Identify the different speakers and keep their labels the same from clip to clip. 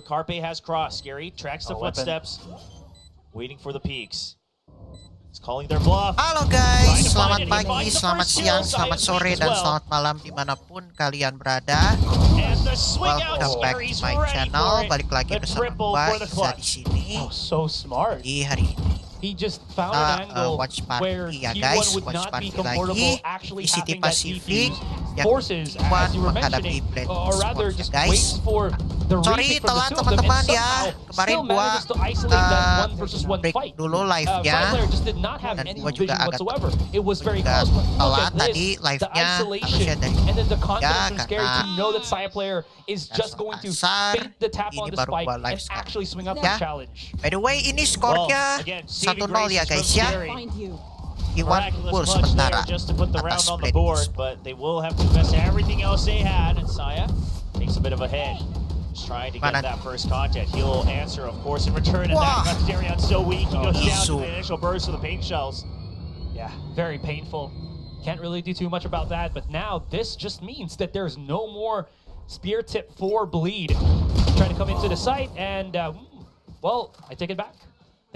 Speaker 1: Carpe has cross. Scary tracks the footsteps, waiting for the peaks. He's calling their bluff.
Speaker 2: Halo guys, selamat pagi, selamat siang, selamat sore, dan selamat malam dimanapun kalian berada. Welcome back to my channel. Balik lagi bersama gua Izza di sini. Di hari ini watch party ya guys, watch party lagi di City Pacific yang T1 menghadapi Blend Esports ya guys. Sorry telat teman-teman ya, kemarin gua break dulu live-nya dan gua juga agak telat tadi live-nya, harusnya dari 3 karena ini baru gua live sekarang ya. By the way, ini skornya 1-0 ya guys ya. T1 full sementara atas Blend Esports.
Speaker 1: But they will have to invest everything else they had, and Saya takes a bit of a hit. Just trying to get that first contact. He'll answer, of course, in return, and that got Darion's so weak. He goes down to the initial burst of the paint shells.
Speaker 3: Yeah, very painful. Can't really do too much about that, but now this just means that there's no more spear tip for bleed. Trying to come into the site, and well, I take it back.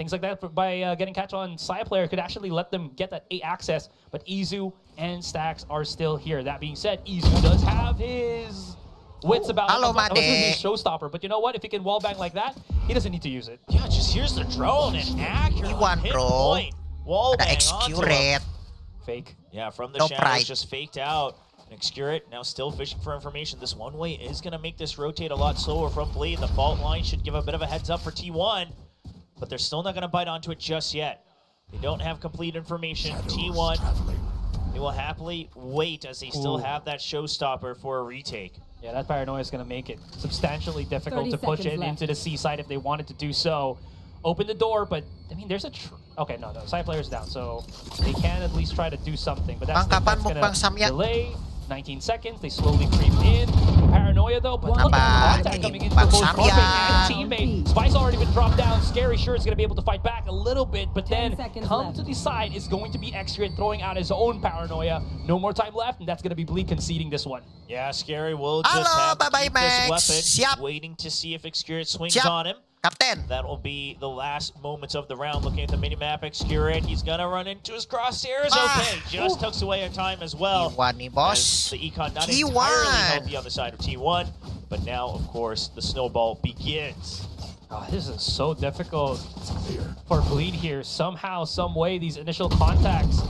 Speaker 3: Things like that by getting catch on Saya player could actually let them get that A access, but Izza and Stacks are still here. That being said, Izza does have his wits about his showstopper, but you know what? If he can wallbang like that, he doesn't need to use it.
Speaker 1: Yeah, just here's the drone and accurate pinpoint wallbang onto him.
Speaker 3: Fake.
Speaker 1: Yeah, from the shadows, just faked out. Excurate now still fishing for information. This one way is going to make this rotate a lot slower from Bleed. The fault line should give a bit of a heads up for T1, but they're still not going to bite onto it just yet. They don't have complete information. T1, they will happily wait as they still have that showstopper for a retake.
Speaker 3: Yeah, that paranoia is going to make it substantially difficult to push it into the C side if they wanted to do so. Open the door, but I mean, there's a okay, no, side player's down, so they can at least try to do something. But that's going to delay. 19 seconds, they slowly creep in. Paranoia though, but look at the contact coming in for both Carpe and teammate. Spike's already been dropped down. Scary sure is going to be able to fight back a little bit, but then come to the side is going to be Excurate throwing out his own Paranoia. No more time left, and that's going to be Bleed conceding this one.
Speaker 1: Yeah, Scary will just have to keep this weapon, waiting to see if Excurate swings on him.
Speaker 2: Captain.
Speaker 1: That will be the last moments of the round. Looking at the minimap, Excurate, he's gonna run into his crosshairs. Okay, just tucks away on time as well.
Speaker 2: T1 nih bos.
Speaker 1: The econ not entirely healthy on the side of T1, but now, of course, the snowball begins.
Speaker 3: Oh, this is so difficult for Bleed here. Somehow, some way, these initial contacts.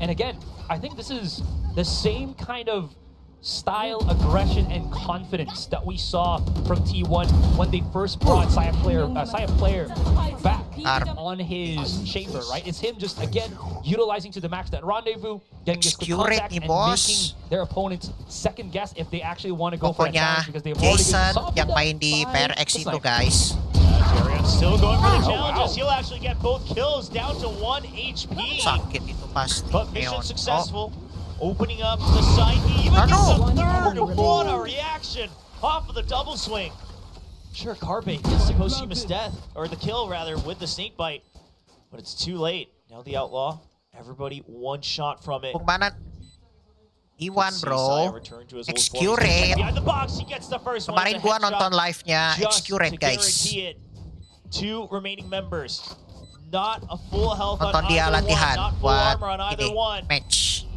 Speaker 3: And again, I think this is the same kind of style, aggression, and confidence that we saw from T1 when they first brought Saya player back on his chamber, right? It's him just, again, utilizing to the max that rendezvous, getting this quick contact, and making their opponents second guess if they actually want to go for a challenge because they've already been soft
Speaker 2: yang main di PRX itu guys.
Speaker 1: Darion's still going for the challenges. He'll actually get both kills down to 1 HP.
Speaker 2: Sakit itu pasti.
Speaker 1: But mission successful. Opening up the side, he even gets a third. What a reaction off of the double swing. Sure, Carpe gets the posthumous death, or the kill rather, with the snake bite, but it's too late. Now the outlaw, everybody one shot from it.
Speaker 2: Pengmanan T1 bro, Excurate. Kemarin gua nonton live-nya Excurate guys.
Speaker 1: 2 remaining members, not a full health
Speaker 2: nonton
Speaker 1: on
Speaker 2: dia
Speaker 1: either
Speaker 2: latihan
Speaker 1: one, not full
Speaker 2: buat
Speaker 1: armor on either one.
Speaker 2: Match.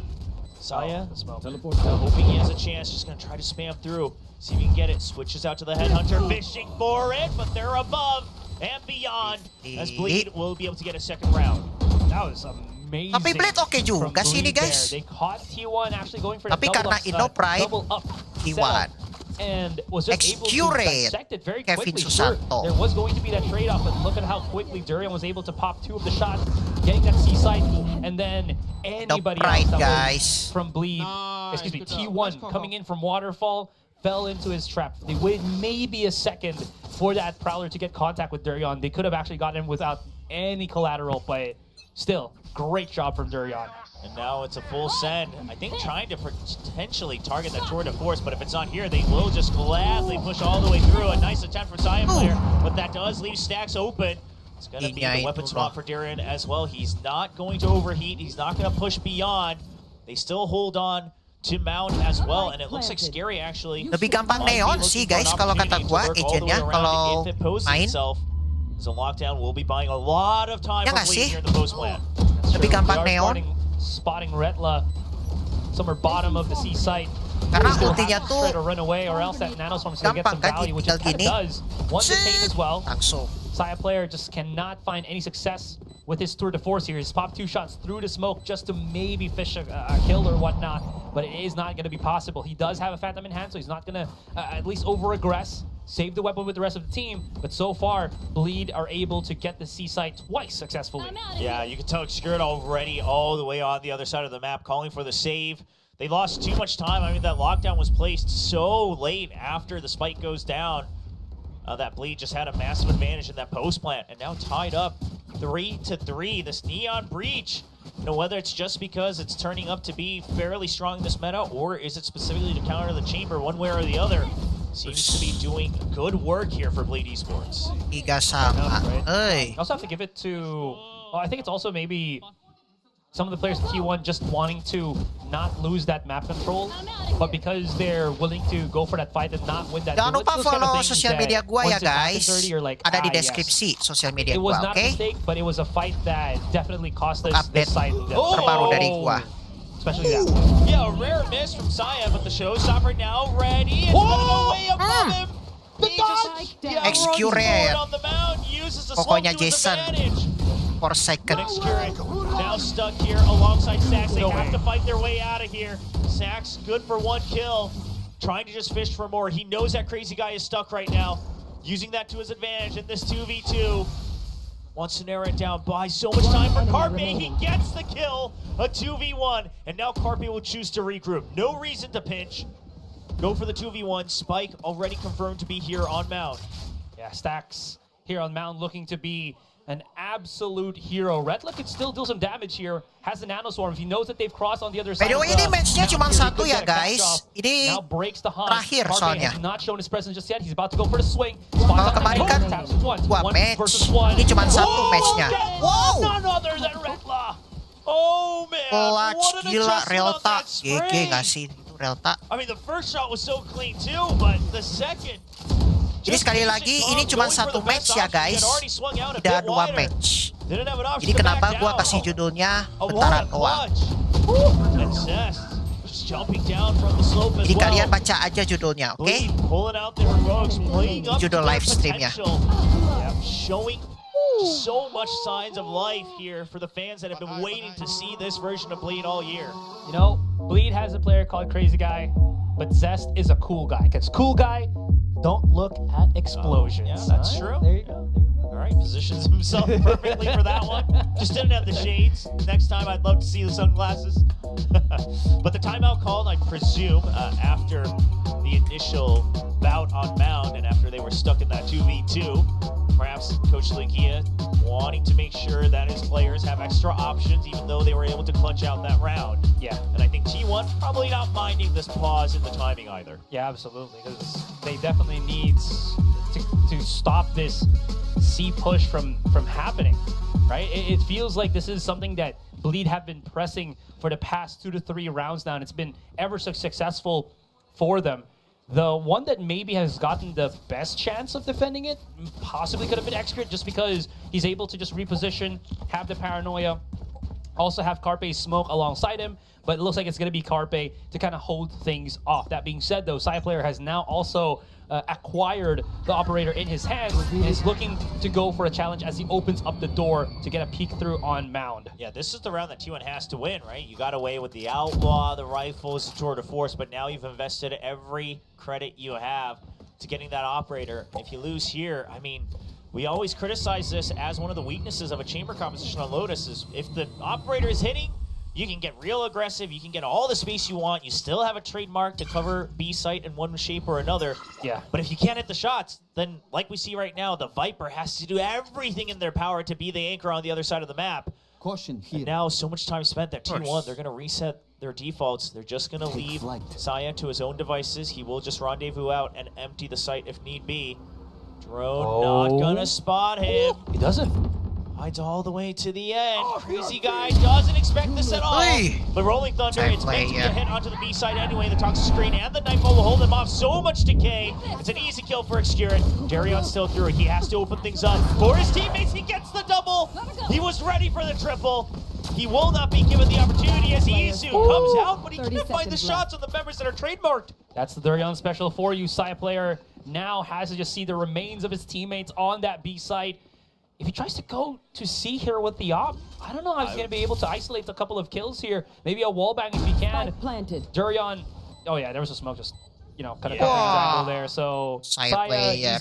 Speaker 1: Saya, hoping he has a chance, just gonna try to spam through, see if he can get it. Switches out to the Headhunter, fishing for it, but they're above and beyond, as Bleed will be able to get a second round.
Speaker 3: That was amazing.
Speaker 2: Tapi Bleed oke juga sih ini guys.
Speaker 3: They caught T1 actually going for
Speaker 2: tapi karena Indo Pride, T1
Speaker 3: and was just able to dissect it very quickly.
Speaker 2: Sure,
Speaker 3: there was going to be that trade-off, but look at how quickly Darion was able to pop 2 of the shots, getting that C-side, and then anybody else that was from Bleed, excuse me, T1 coming in from Waterfall, fell into his trap. They waited maybe a second for that Prowler to get contact with Darion. They could have actually gotten him without any collateral, but still, great job from Darion.
Speaker 1: And now it's a full send. I think trying to potentially target that tour de force, but if it's not here, they will just gladly push all the way through. A nice attempt for Saya player, but that does leave Stacks open. It's going to be the weapon spot for Darion as well. He's not going to overheat. He's not going to push beyond. They still hold on to Mound as well, and it looks like Scary actually.
Speaker 2: Lebih gampang Neon sih guys kalau kata gua agentnya kalau main.
Speaker 1: So lockdown will be buying a lot of time
Speaker 2: Ya
Speaker 1: for
Speaker 2: nggak
Speaker 1: Bleed
Speaker 2: sih?
Speaker 1: here in the post plant.
Speaker 2: Lebih gampang Neon.
Speaker 3: Spotting Retla somewhere bottom of the C site.
Speaker 2: Karena ultinya tuh
Speaker 3: to run away, or else that nanoswarm's gonna get some
Speaker 2: gampang kan,
Speaker 3: value, which it
Speaker 2: tinggal
Speaker 3: kind
Speaker 2: gini.
Speaker 3: of does. One detain as well.
Speaker 2: Langsung.
Speaker 3: Saya player just cannot find any success with his tour de force here. He's popped 2 shots through the smoke just to maybe fish a kill or whatnot, but it is not going to be possible. He does have a Phantom in hand, so he's not going to at least over-aggress, save the weapon with the rest of the team, but so far, Bleed are able to get the C site twice successfully.
Speaker 1: Yeah, you can tell Skirt already all the way on the other side of the map, calling for the save. They lost too much time. I mean, that lockdown was placed so late after the spike goes down. That Bleed just had a massive advantage in that post plant, and now tied up 3-3. This Neon Breach, you know, whether it's just because it's turning up to be fairly strong in this meta, or is it specifically to counter the chamber, one way or the other, seems to be doing good work here for Bleed Esports.
Speaker 2: Tiga sama.
Speaker 3: I also have to give it to, well, I think it's also maybe some of the players in T1 just wanting to not lose that map control, but because they're willing to go for that fight and not win that.
Speaker 2: Jangan lupa follow sosial media gua ya guys.
Speaker 3: Like,
Speaker 2: ada di deskripsi sosial media
Speaker 3: it was
Speaker 2: gua,
Speaker 3: not a mistake, but it was a fight that definitely cost us this side.
Speaker 2: Terbaru dari gua.
Speaker 3: Especially that one.
Speaker 1: Yeah, a rare miss from Saya, but the showstopper now ready. It's gonna go way above him. He just
Speaker 2: Execute
Speaker 1: on the mound, uses the
Speaker 2: pokoknya
Speaker 1: slope to his
Speaker 2: Jason
Speaker 1: advantage.
Speaker 2: for second.
Speaker 1: Now stuck here alongside Sax. They have to fight their way out of here. Sax good for 1 kill. Trying to just fish for more. He knows that crazy guy is stuck right now. Using that to his advantage in this 2v2. Wants to narrow it down. Buys so much time for Carpe. He gets the kill. A 2v1. And now Carpe will choose to regroup. No reason to pinch. Go for the 2v1. Spike already confirmed to be here on Mound.
Speaker 3: Yeah, Stacks here on Mound looking to be an absolute hero. Retla could still do some damage here. Has the nanoswarm. He knows that they've crossed on the other side.
Speaker 2: By the way, ini matchnya cuma satu ya guys. Ini
Speaker 3: now breaks the hunt.
Speaker 2: terakhir soalnya.
Speaker 3: Has not shown his presence just yet. He's about to go for the swing.
Speaker 2: Kalau kemarin kan 2 match. Ini cuma satu matchnya. Wow.
Speaker 1: None other than Retla. Oh man.
Speaker 2: Clutch gila Relta. GG nggak sih itu Relta?
Speaker 1: I mean the first shot was so clean too, but the second.
Speaker 2: Jadi sekali lagi ini cuma satu match ya guys, tidak 2 match. Jadi kenapa gua kasih judulnya Bentaran Doang? Jadi kalian baca aja judulnya, oke? Judul live streamnya.
Speaker 1: Showing so much signs of life here for the fans that have been waiting to see this version of Bleed all year.
Speaker 3: You know, Bleed has a player called Crazy Guy, but Zest is a cool guy. Because cool guy don't look at explosions.
Speaker 1: Yeah, that's true.
Speaker 3: There you go.
Speaker 1: All right, positions himself perfectly for that one. Just didn't have the shades. Next time, I'd love to see the sunglasses. But the timeout called, I presume, after the initial bout on Mound and after they were stuck in that 2v2. Perhaps Coach Linkia wanting to make sure that his players have extra options, even though they were able to clutch out that round.
Speaker 3: Yeah.
Speaker 1: And I think T1 probably not minding this pause in the timing either.
Speaker 3: Yeah, absolutely. Because they definitely need to stop this C push from happening, right? It feels like this is something that Bleed have been pressing for the past 2 to 3 rounds now, and it's been ever so successful for them. The one that maybe has gotten the best chance of defending it possibly could have been Excret, just because he's able to just reposition, have the paranoia, also have Carpe's smoke alongside him, but it looks like it's going to be Carpe to kind of hold things off. That being said, though, Sai player has now also acquired the operator in his hand and is looking to go for a challenge as he opens up the door to get a peek through on Mound.
Speaker 1: Yeah, this is the round that T1 has to win, right? You got away with the Outlaw, the Rifles, the Tour de Force, but now you've invested every credit you have to getting that operator. If you lose here, I mean, we always criticize this as one of the weaknesses of a chamber composition on Lotus is if the operator is hitting, you can get real aggressive, you can get all the space you want, you still have a trademark to cover B site in one shape or another.
Speaker 3: Yeah.
Speaker 1: But if you can't hit the shots, then like we see right now, the Viper has to do everything in their power to be the anchor on the other side of the map.
Speaker 4: Caution here.
Speaker 1: And now so much time spent that T1, they're going to reset their defaults. They're just going to leave Cyan to his own devices. He will just rendezvous out and empty the site if need be. Drone not going to spot him.
Speaker 3: He doesn't.
Speaker 1: Bides all the way to the end. Crazy guy doesn't expect this at all. But Rolling Thunder, it's meant to be a hit onto the B side anyway. The toxic screen and the Nightfall will hold him off. So much decay. It's an easy kill for Excurate. Darion's still through it. He has to open things up for his teammates. He gets the double. He was ready for the triple. He will not be given the opportunity as Izza comes out, but he can't find the shots on the members that are trademarked.
Speaker 3: That's the Darion special for you. Saya player now has to just see the remains of his teammates on that B site. If he tries to go to C here with the op, I don't know how he's going to be able to isolate a couple of kills here. Maybe a wall bang if he can. Darion, oh yeah, there was a smoke just, you know, kind of angle there. So Saya player.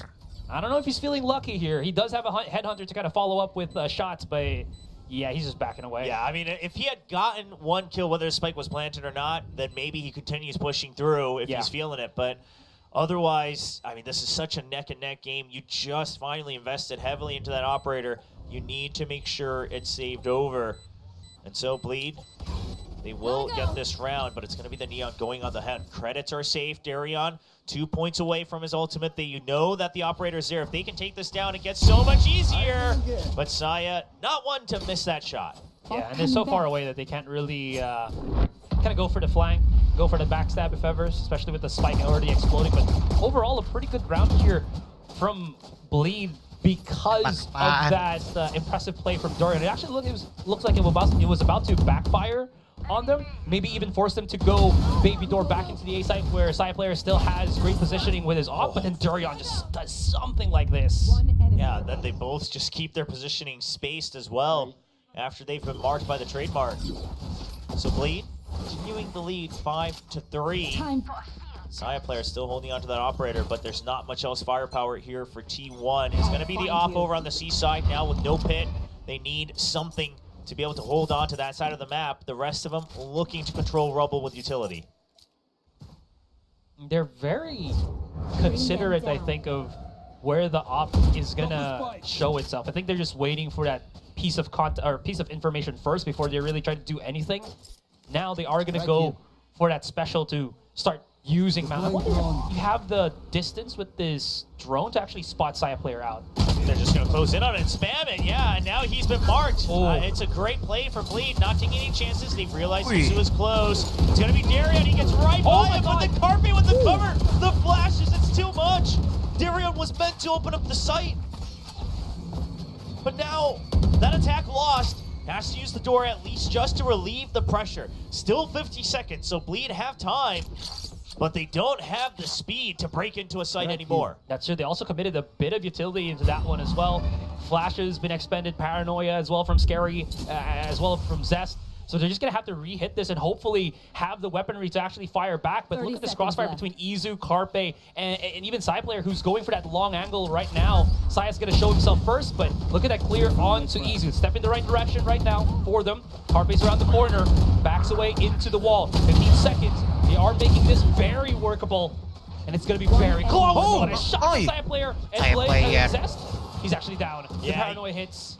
Speaker 3: I don't know if he's feeling lucky here. He does have a headhunter to kind of follow up with shots, but yeah, he's just backing away.
Speaker 1: Yeah, I mean, if he had gotten one kill, whether the spike was planted or not, then maybe he continues pushing through if he's feeling it. But otherwise, I mean, this is such a neck-and-neck game. You just finally invested heavily into that operator. You need to make sure it's saved over. And so, Bleed, they will get this round, but it's going to be the Neon going on the head. Credits are safe. Darion, 2 points away from his ultimate. You know that the operator is there. If they can take this down, it gets so much easier. But Saya, not one to miss that shot.
Speaker 3: Yeah, and they're so far away that they can't really kind of go for the flank, go for the backstab if ever, especially with the spike already exploding. But overall, a pretty good round here from Bleed because of that impressive play from Darion. It actually looks like it was about to backfire on them, maybe even force them to go baby door back into the A site where Saya player still has great positioning with his op, but then Darion just does something like this.
Speaker 1: Yeah, then they both just keep their positioning spaced as well after they've been marked by the trademark. So Bleed continuing the lead 5-3. Saya player still holding on to that operator, but there's not much else firepower here for T1. It's going to be the op over on the C side now with no pit. They need something to be able to hold on to that side of the map. The rest of them looking to control rubble with utility.
Speaker 3: They're very considerate, I think, of where the op is gonna show itself. I think they're just waiting for that piece of content or piece of information first before they really try to do anything. Now they are gonna go for that special to start using mount. I wonder if you have the distance with this drone to actually spot Saya player out.
Speaker 1: They're just going to close in on it and spam it. Yeah, and now he's been marked. It's a great play for Bleed, not taking any chances. They've realized Izza is close. It's going to be Darion. He gets right by him with the carpet with the cover. The flashes, it's too much. Darion was meant to open up the site. But now, that attack lost. Has to use the door at least just to relieve the pressure. Still 50 seconds, so Bleed have time. But they don't have the speed to break into a site anymore.
Speaker 3: That's true. They also committed a bit of utility into that one as well. Flash has been expended, Paranoia as well from Scary, as well from Zest. So they're just going to have to re-hit this and hopefully have the weaponry to actually fire back. But look at this crossfire between Izza, Carpe, and even Saya player who's going for that long angle right now. Saya's going to show himself first, but look at that clear on to Izza. Step in the right direction right now for them. Carpe's around the corner, backs away into the wall. 15 seconds. They are making this very workable, and it's going to be very close. What a shot from Saya player. And Zest, he's actually down. The Paranoia hits.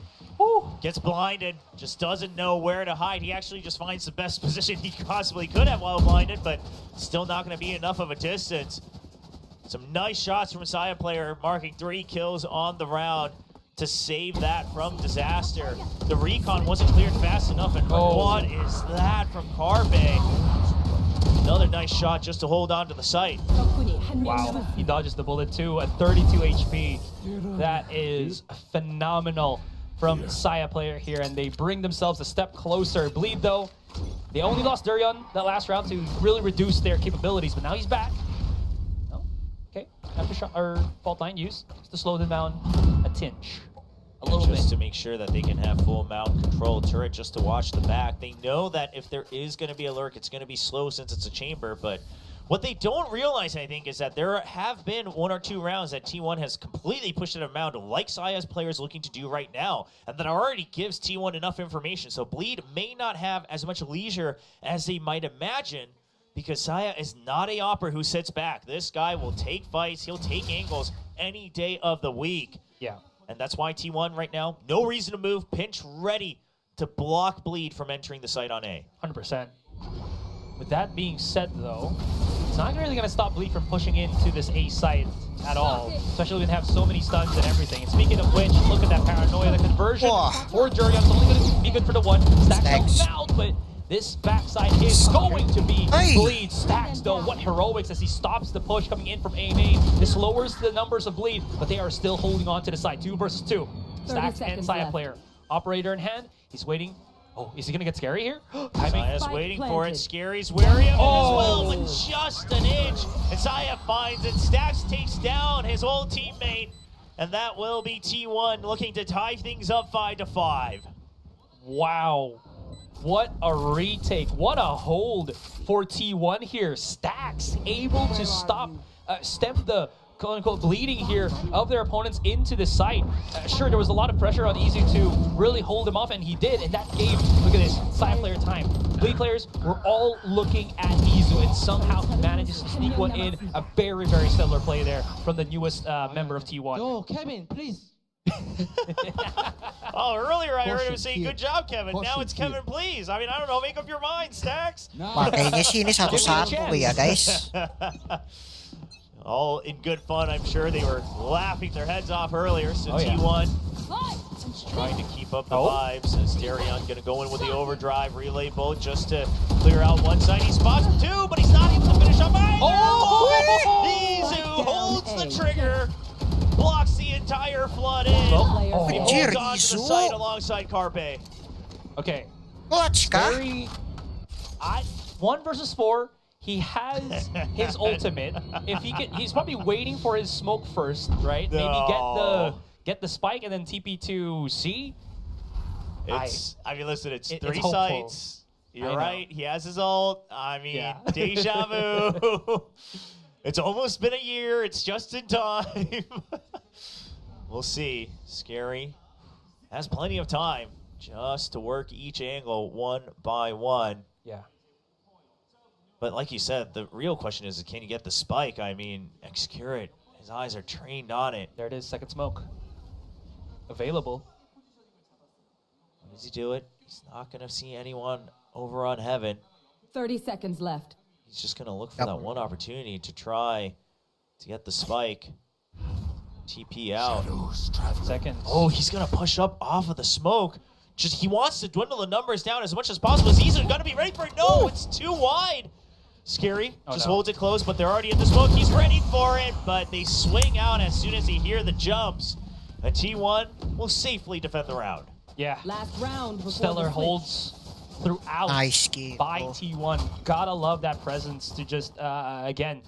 Speaker 1: Gets blinded, just doesn't know where to hide. He actually just finds the best position he possibly could have while blinded, but still not going to be enough of a distance. Some nice shots from Saya player, marking 3 kills on the round to save that from disaster. The recon wasn't cleared fast enough, and what is that from Carpe? Another nice shot just to hold on to the site.
Speaker 3: Wow, he dodges the bullet too at 32 HP. That is phenomenal from Saya player here, and they bring themselves a step closer. Bleed though, they only lost Darion that last round to really reduce their capabilities, but now he's back. Oh, okay, after shot or fault line use just to slow them down a tinge. A little bit.
Speaker 1: Just to make sure that they can have full mount control. Turret just to watch the back. They know that if there is going to be a lurk, it's going to be slow since it's a chamber, but what they don't realize, I think, is that there have been 1 or 2 rounds that T1 has completely pushed it around, like Saya's players looking to do right now, and that already gives T1 enough information. So Bleed may not have as much leisure as they might imagine, because Saya is not a opper who sits back. This guy will take fights, he'll take angles any day of the week.
Speaker 3: Yeah.
Speaker 1: And that's why T1 right now, no reason to move, pinch ready to block Bleed from entering the site on A.
Speaker 3: 100%. With that being said, though, it's not really going to stop Bleed from pushing into this A site at all, especially when they have so many stuns and everything. And speaking of which, look at that paranoia. The conversion for Durian is only going to be good for the one. Stacks no mouth, but this backside is going to be Bleed. Stacks though, what heroics as he stops the push coming in from A main. This lowers the numbers of Bleed, but they are still holding on to the side. 2 versus 2. Stacks and Saya player. Operator in hand, he's waiting. Oh, is he gonna get Scary here?
Speaker 1: Saya's waiting for it. Scary's wary of it as well, but just an inch. And Saya finds it. Stacks takes down his old teammate. And that will be T1 looking to tie things up 5-5.
Speaker 3: Wow. What a retake. What a hold for T1 here. Stacks able to stop, stem the quote-unquote bleeding here of their opponents into the site. Sure, there was a lot of pressure on Izza to really hold him off, and he did, and that gave, look at this, side player time. Bleed players were all looking at Izza, and somehow he manages to sneak one in. A very, very stellar play there from the newest member of T1.
Speaker 4: Oh, Kevin, please.
Speaker 1: Oh, earlier I heard him say, good job, Kevin. Now it's Kevin, please. I mean, I don't know, make up your mind, Stacks.
Speaker 2: Makanya sini satu-satu ya, guys.
Speaker 1: All in good fun, I'm sure. They were laughing their heads off earlier, so T1 is trying to keep up the vibes as Darion going to go in with the overdrive, relay both just to clear out one side. He spots him too, but he's not able to finish up either. Izza holds the trigger, blocks the entire flood in. He holds on to the site alongside Carpe.
Speaker 3: Okay.
Speaker 2: Clutch ka?
Speaker 3: 1 versus 4. He has his ultimate. If he can, he's probably waiting for his smoke first, right?
Speaker 1: No.
Speaker 3: Maybe get the spike and then TP to C.
Speaker 1: I mean, listen, it's 3
Speaker 3: hopeful.
Speaker 1: sites. You're right. He has his ult. I mean, deja vu. It's almost been a year. It's just in time. We'll see. Scary has plenty of time just to work each angle one by one.
Speaker 3: Yeah.
Speaker 1: But like you said, the real question is, can you get the spike? I mean, Excurate, his eyes are trained on it.
Speaker 3: There it is, second smoke. Available.
Speaker 1: When does he do it? He's not going to see anyone over on Heaven.
Speaker 5: 30 seconds left.
Speaker 1: He's just going to look for that one opportunity to try to get the spike. TP out.
Speaker 3: Seconds.
Speaker 1: Oh, he's going to push up off of the smoke. He wants to dwindle the numbers down as much as possible. He's going to be ready for it. No, it's too wide. Scary holds it close, but they're already in the smoke. He's ready for it, but they swing out as soon as they hear the jumps. And T1 will safely defend the round.
Speaker 3: Yeah.
Speaker 5: Last round.
Speaker 3: Stellar holds throughout
Speaker 2: Nice game.
Speaker 3: by T1. Gotta love that presence to just, again,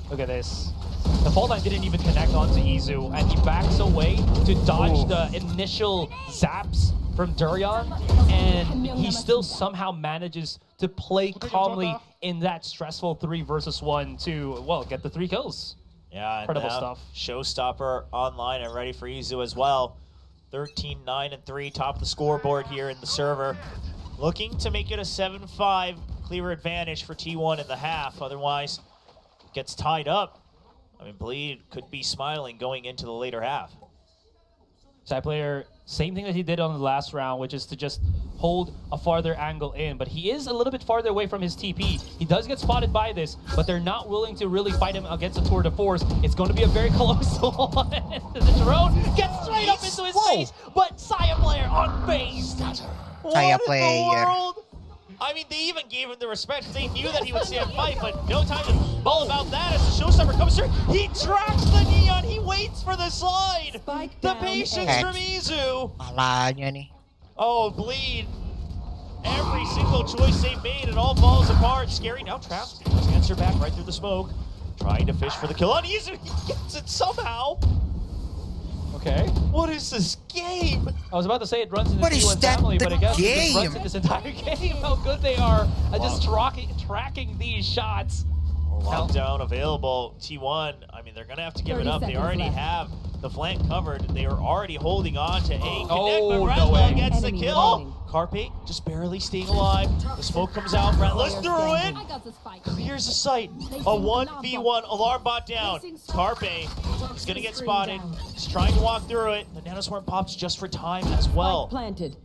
Speaker 3: look at this. The fault line didn't even connect onto Izza, and he backs away to dodge the initial zaps from Durian, and he still somehow manages to play calmly in that stressful 3 versus 1 to, well, get the 3 kills.
Speaker 1: Yeah,
Speaker 3: incredible stuff.
Speaker 1: Showstopper online and ready for Izza as well. 13, 9, and 3, top of the scoreboard here in the server. Looking to make it a 7-5 clear advantage for T1 in the half. Otherwise, it gets tied up. I mean, Bleed could be smiling going into the later half.
Speaker 3: Side player, same thing that he did on the last round, which is to just hold a farther angle in. But he is a little bit farther away from his TP. He does get spotted by this, but they're not willing to really fight him against a tour de force. It's going to be a very close one. The drone gets straight up into his face, but Saya player on base.
Speaker 2: Saya player.
Speaker 1: What in the world? I mean, they even gave him the respect because they knew that he would stand fight, but no time to ball about that as the showstopper comes through. He tracks the Neon. He waits for the slide. The patience from Izza.
Speaker 2: Malanya nih.
Speaker 1: Oh, Bleed. Every single choice they made, it all falls apart. Scary now trapped. Does answer back right through the smoke. Trying to fish for the kill on Izza. He gets it somehow.
Speaker 3: Okay.
Speaker 1: What is this game?
Speaker 3: I was about to say it runs in the
Speaker 2: What is
Speaker 3: T1
Speaker 2: that,
Speaker 3: family,
Speaker 2: the
Speaker 3: but I guess it just runs
Speaker 2: game?
Speaker 3: in this entire game. How good they are at just tracking these shots.
Speaker 1: Lockdown available. T1, I mean, they're going to have to give it up. They already have the flank covered. They are already holding on to A. Connect, but Ratlow gets the kill. Carpe just barely staying alive. The smoke comes out. Rattlow's through it. Clears the site. A 1v1 alarm bot down. Carpe is going to get spotted. He's trying to walk through it. The nanoswarm pops just for time as well.
Speaker 5: Planted.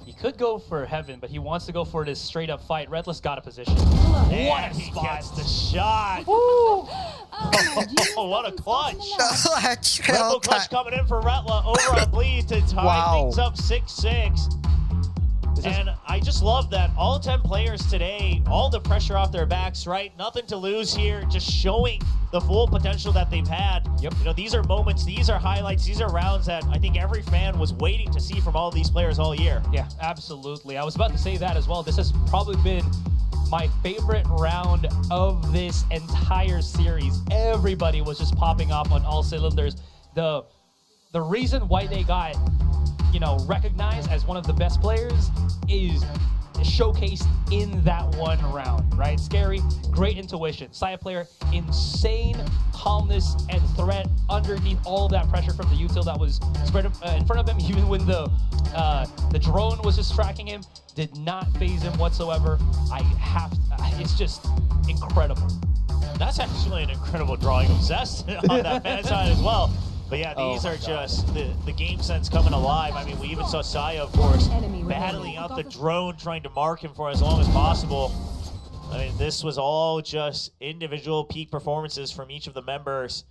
Speaker 3: He could go for heaven, but he wants to go for this straight up fight. Redless got a position. What a
Speaker 1: He
Speaker 3: spot.
Speaker 1: gets the shot.
Speaker 3: Woo!
Speaker 1: Oh, what a clutch.
Speaker 2: Clutch.
Speaker 1: Triple clutch coming in for Retla over on Bleed to tie things up 6-6. And I just love that all 10 players today, all the pressure off their backs, right? Nothing to lose here, just showing the full potential that they've had.
Speaker 3: Yep.
Speaker 1: You know, these are moments, these are highlights, these are rounds that I think every fan was waiting to see from all of these players all year.
Speaker 3: Yeah, absolutely. I was about to say that as well. This has probably been my favorite round of this entire series. Everybody was just popping off on all cylinders. The reason why they got, you know, recognized as one of the best players is showcased in that one round, right? Scary, great intuition. Saya player, insane calmness and threat underneath all that pressure from the util that was spread in front of him, even when the drone was just tracking him, did not phase him whatsoever. It's just incredible.
Speaker 1: That's actually an incredible drawing of Zest on that fan side as well. But yeah, these are just the game sense coming alive. I mean, we even saw Saya, of course, battling out the drone, trying to mark him for as long as possible. I mean, this was all just individual peak performances from each of the members.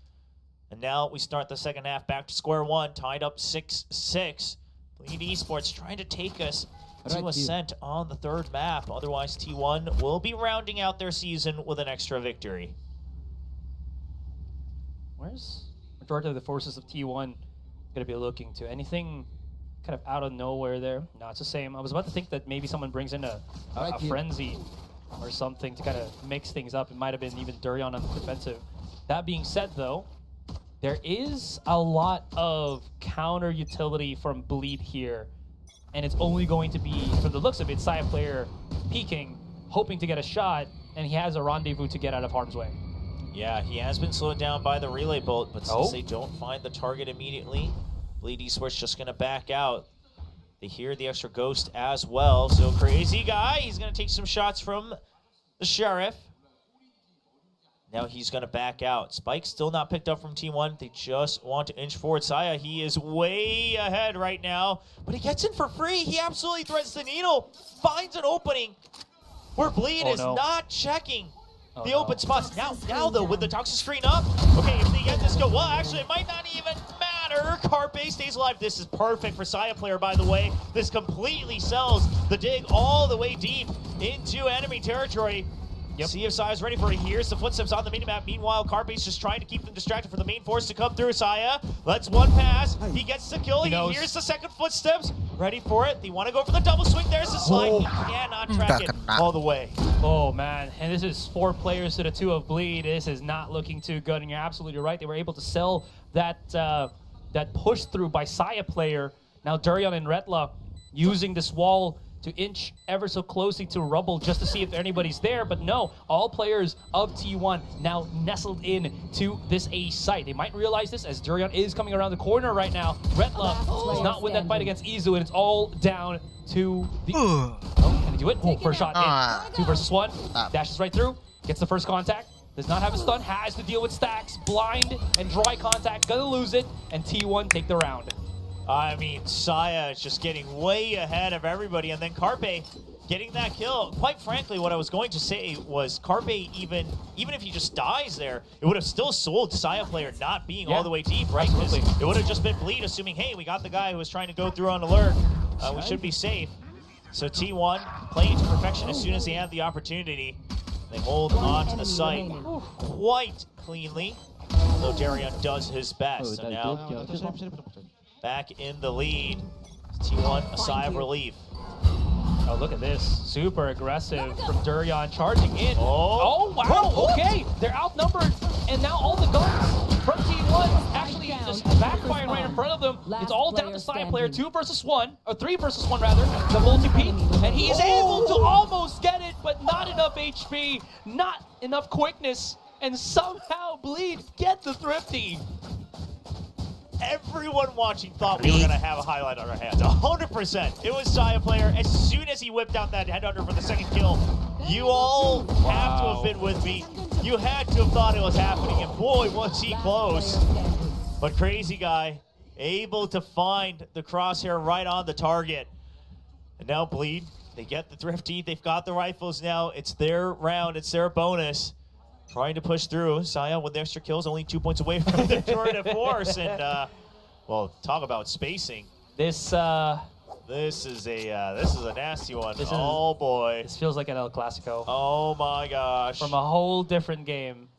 Speaker 1: And now we start the second half back to square one, tied up 6-6. Bleed Esports trying to take us to Ascent on the third map. Otherwise, T1 will be rounding out their season with an extra victory.
Speaker 3: Where's majority of the forces of T1 going to be looking to? Anything kind of out of nowhere there? No, it's the same. I was about to think that maybe someone brings in a frenzy or something to kind of mix things up. It might have been even Durian on the defensive. That being said, though, there is a lot of counter utility from Bleed here, and it's only going to be, from the looks of it, Saya player peeking, hoping to get a shot, and he has a rendezvous to get out of harm's way.
Speaker 1: Yeah, he has been slowed down by the relay bolt, but since they don't find the target immediately, Bleed Esports just going to back out. They hear the extra ghost as well, so Crazy Guy, he's going to take some shots from the Sheriff. Now he's going to back out. Spike still not picked up from T1. They just want to inch forward. Saya, he is way ahead right now, but he gets in for free. He absolutely threads the needle, finds an opening where Bleed is not checking the open spots. Now though, with the toxic screen up, okay, if they get this go, well, actually, it might not even matter. Carpe stays alive. This is perfect for Saya player, by the way. This completely sells the dig all the way deep into enemy territory. See if Saya's ready for it. Here's the footsteps on the minimap. Meanwhile, Carpe's just trying to keep them distracted for the main force to come through. Saya lets one pass. He gets the kill. He hears the second footsteps. Ready for it. They want to go for the double swing. There's the slide. He cannot track it all the way.
Speaker 3: Oh, man. And this is 4 players to the 2 of Bleed. This is not looking too good, and you're absolutely right. They were able to sell that that push through by Saya player. Now Durian and Retla using this wall to inch ever so closely to rubble just to see if anybody's there, but no, all players of T1 now nestled in to this A site. They might realize this as Durian is coming around the corner right now. Retla does not win that fight against Izzu, and it's all down to the... can he do it? First shot in. 2 versus 1. Dashes right through, gets the first contact. Does not have a stun, has to deal with stacks, blind and dry contact, gonna lose it, and T1 take the round.
Speaker 1: I mean, Saya is just getting way ahead of everybody, and then Carpe getting that kill. Quite frankly, what I was going to say was Carpe, even if he just dies there, it would have still sold Saya player not being all the way deep, right? Because it would have just been Bleed, assuming, hey, we got the guy who was trying to go through on alert. We should be safe. So T1 playing to perfection as soon as they have the opportunity. They hold on to the site quite cleanly, though Darian does his best. So now back in the lead. T1 a sigh of relief.
Speaker 3: Oh, look at this. Super aggressive from Durian charging in. Oh, wow. Okay. They're outnumbered. And now all the guns from T1 actually just backfiring right in front of them. It's all down to Saya player. 2 versus 1, or 3 versus 1 rather. The multi-peek. And he is able to almost get it, but not enough HP, not enough quickness, and somehow Bleed get the thrifty.
Speaker 1: Everyone watching thought we were going to have a highlight on our hands. 100%. It was Saya player. As soon as he whipped out that headhunter for the second kill, you all have to have been with me. You had to have thought it was happening, and boy, was he close. But Crazy Guy able to find the crosshair right on the target. And now Bleed, they get the Thrifty, they've got the rifles now. It's their round, it's their bonus. Trying to push through. Saya with the extra kills, only 2 points away from the Jordan Force. And, well, talk about spacing.
Speaker 3: This is
Speaker 1: a nasty one. Oh, boy.
Speaker 3: This feels like an El Clasico.
Speaker 1: Oh, my gosh.
Speaker 3: From a whole different game.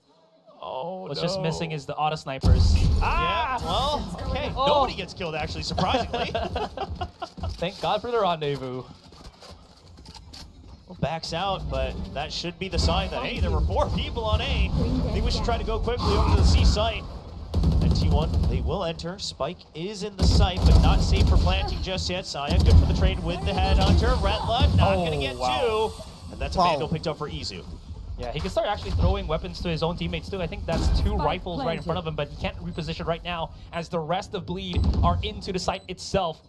Speaker 1: Oh,
Speaker 3: What's just missing is the auto snipers.
Speaker 1: Ah! Yeah, well, okay.
Speaker 3: Oh.
Speaker 1: Nobody gets killed, actually, surprisingly.
Speaker 3: Thank God for the rendezvous.
Speaker 1: Well, backs out, but that should be the sign that, hey, there were 4 people on A. I think we should try to go quickly over to the C site. And T1, they will enter. Spike is in the site, but not safe for planting just yet. Saya, good for the trade with the headhunter. Retla, not going to get 2. And that's a Vandal picked up for Izu.
Speaker 3: Yeah, he can start actually throwing weapons to his own teammates too. I think that's 2 rifles right in front of him, but he can't reposition right now as the rest of Bleed are into the site itself.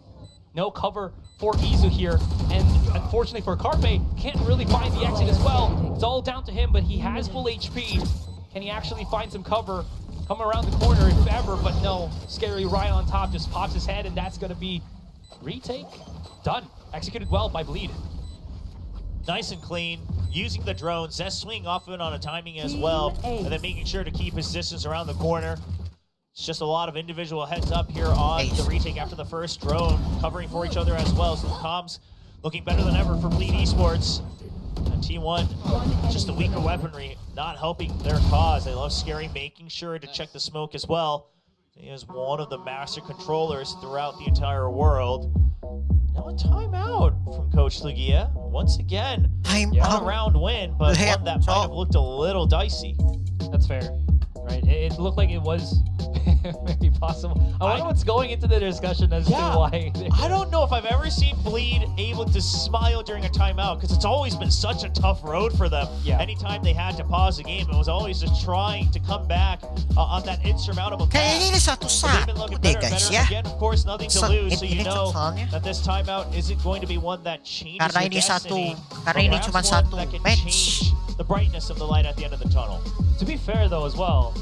Speaker 3: No cover for Izu here, and unfortunately for Carpe, can't really find the exit as well. It's all down to him, but he has full HP. Can he actually find some cover? Come around the corner if ever, but no. Scary Ryan on top just pops his head, and that's going to be retake. Done. Executed well by Bleed.
Speaker 1: Nice and clean, using the drone. Zest swinging off of it on a timing as well, and then making sure to keep his distance around the corner. It's just a lot of individual heads up here on the retake after the first drone, covering for each other as well. So the comms looking better than ever for Bleed Esports. And T1, just the weaker weaponry, not helping their cause. They love Scary, making sure to check the smoke as well. He is one of the master controllers throughout the entire world. Now a timeout from Coach Lugia. Once again, not a round win, but one that might have looked a little dicey.
Speaker 3: That's fair, right? It looked like it was very possible. I wonder what's going into the discussion as to why.
Speaker 1: I don't know if I've ever seen Bleed able to smile during a timeout, because it's always been such a tough road for them.
Speaker 3: Yeah.
Speaker 1: Anytime they had to pause the game, it was always just trying to come back on that insurmountable task.
Speaker 2: Kaya ini
Speaker 1: They've been looking better and better. Again, of course, nothing to lose, so you know
Speaker 2: soalnya.
Speaker 1: that this timeout isn't going to be one that changes
Speaker 2: Karena
Speaker 1: your
Speaker 2: ini
Speaker 1: destiny,
Speaker 2: karena ini
Speaker 1: but
Speaker 2: cuma
Speaker 1: perhaps
Speaker 2: satu
Speaker 1: one that can
Speaker 2: match.
Speaker 1: change the brightness of the light at the end of the tunnel.
Speaker 3: To be fair though as well,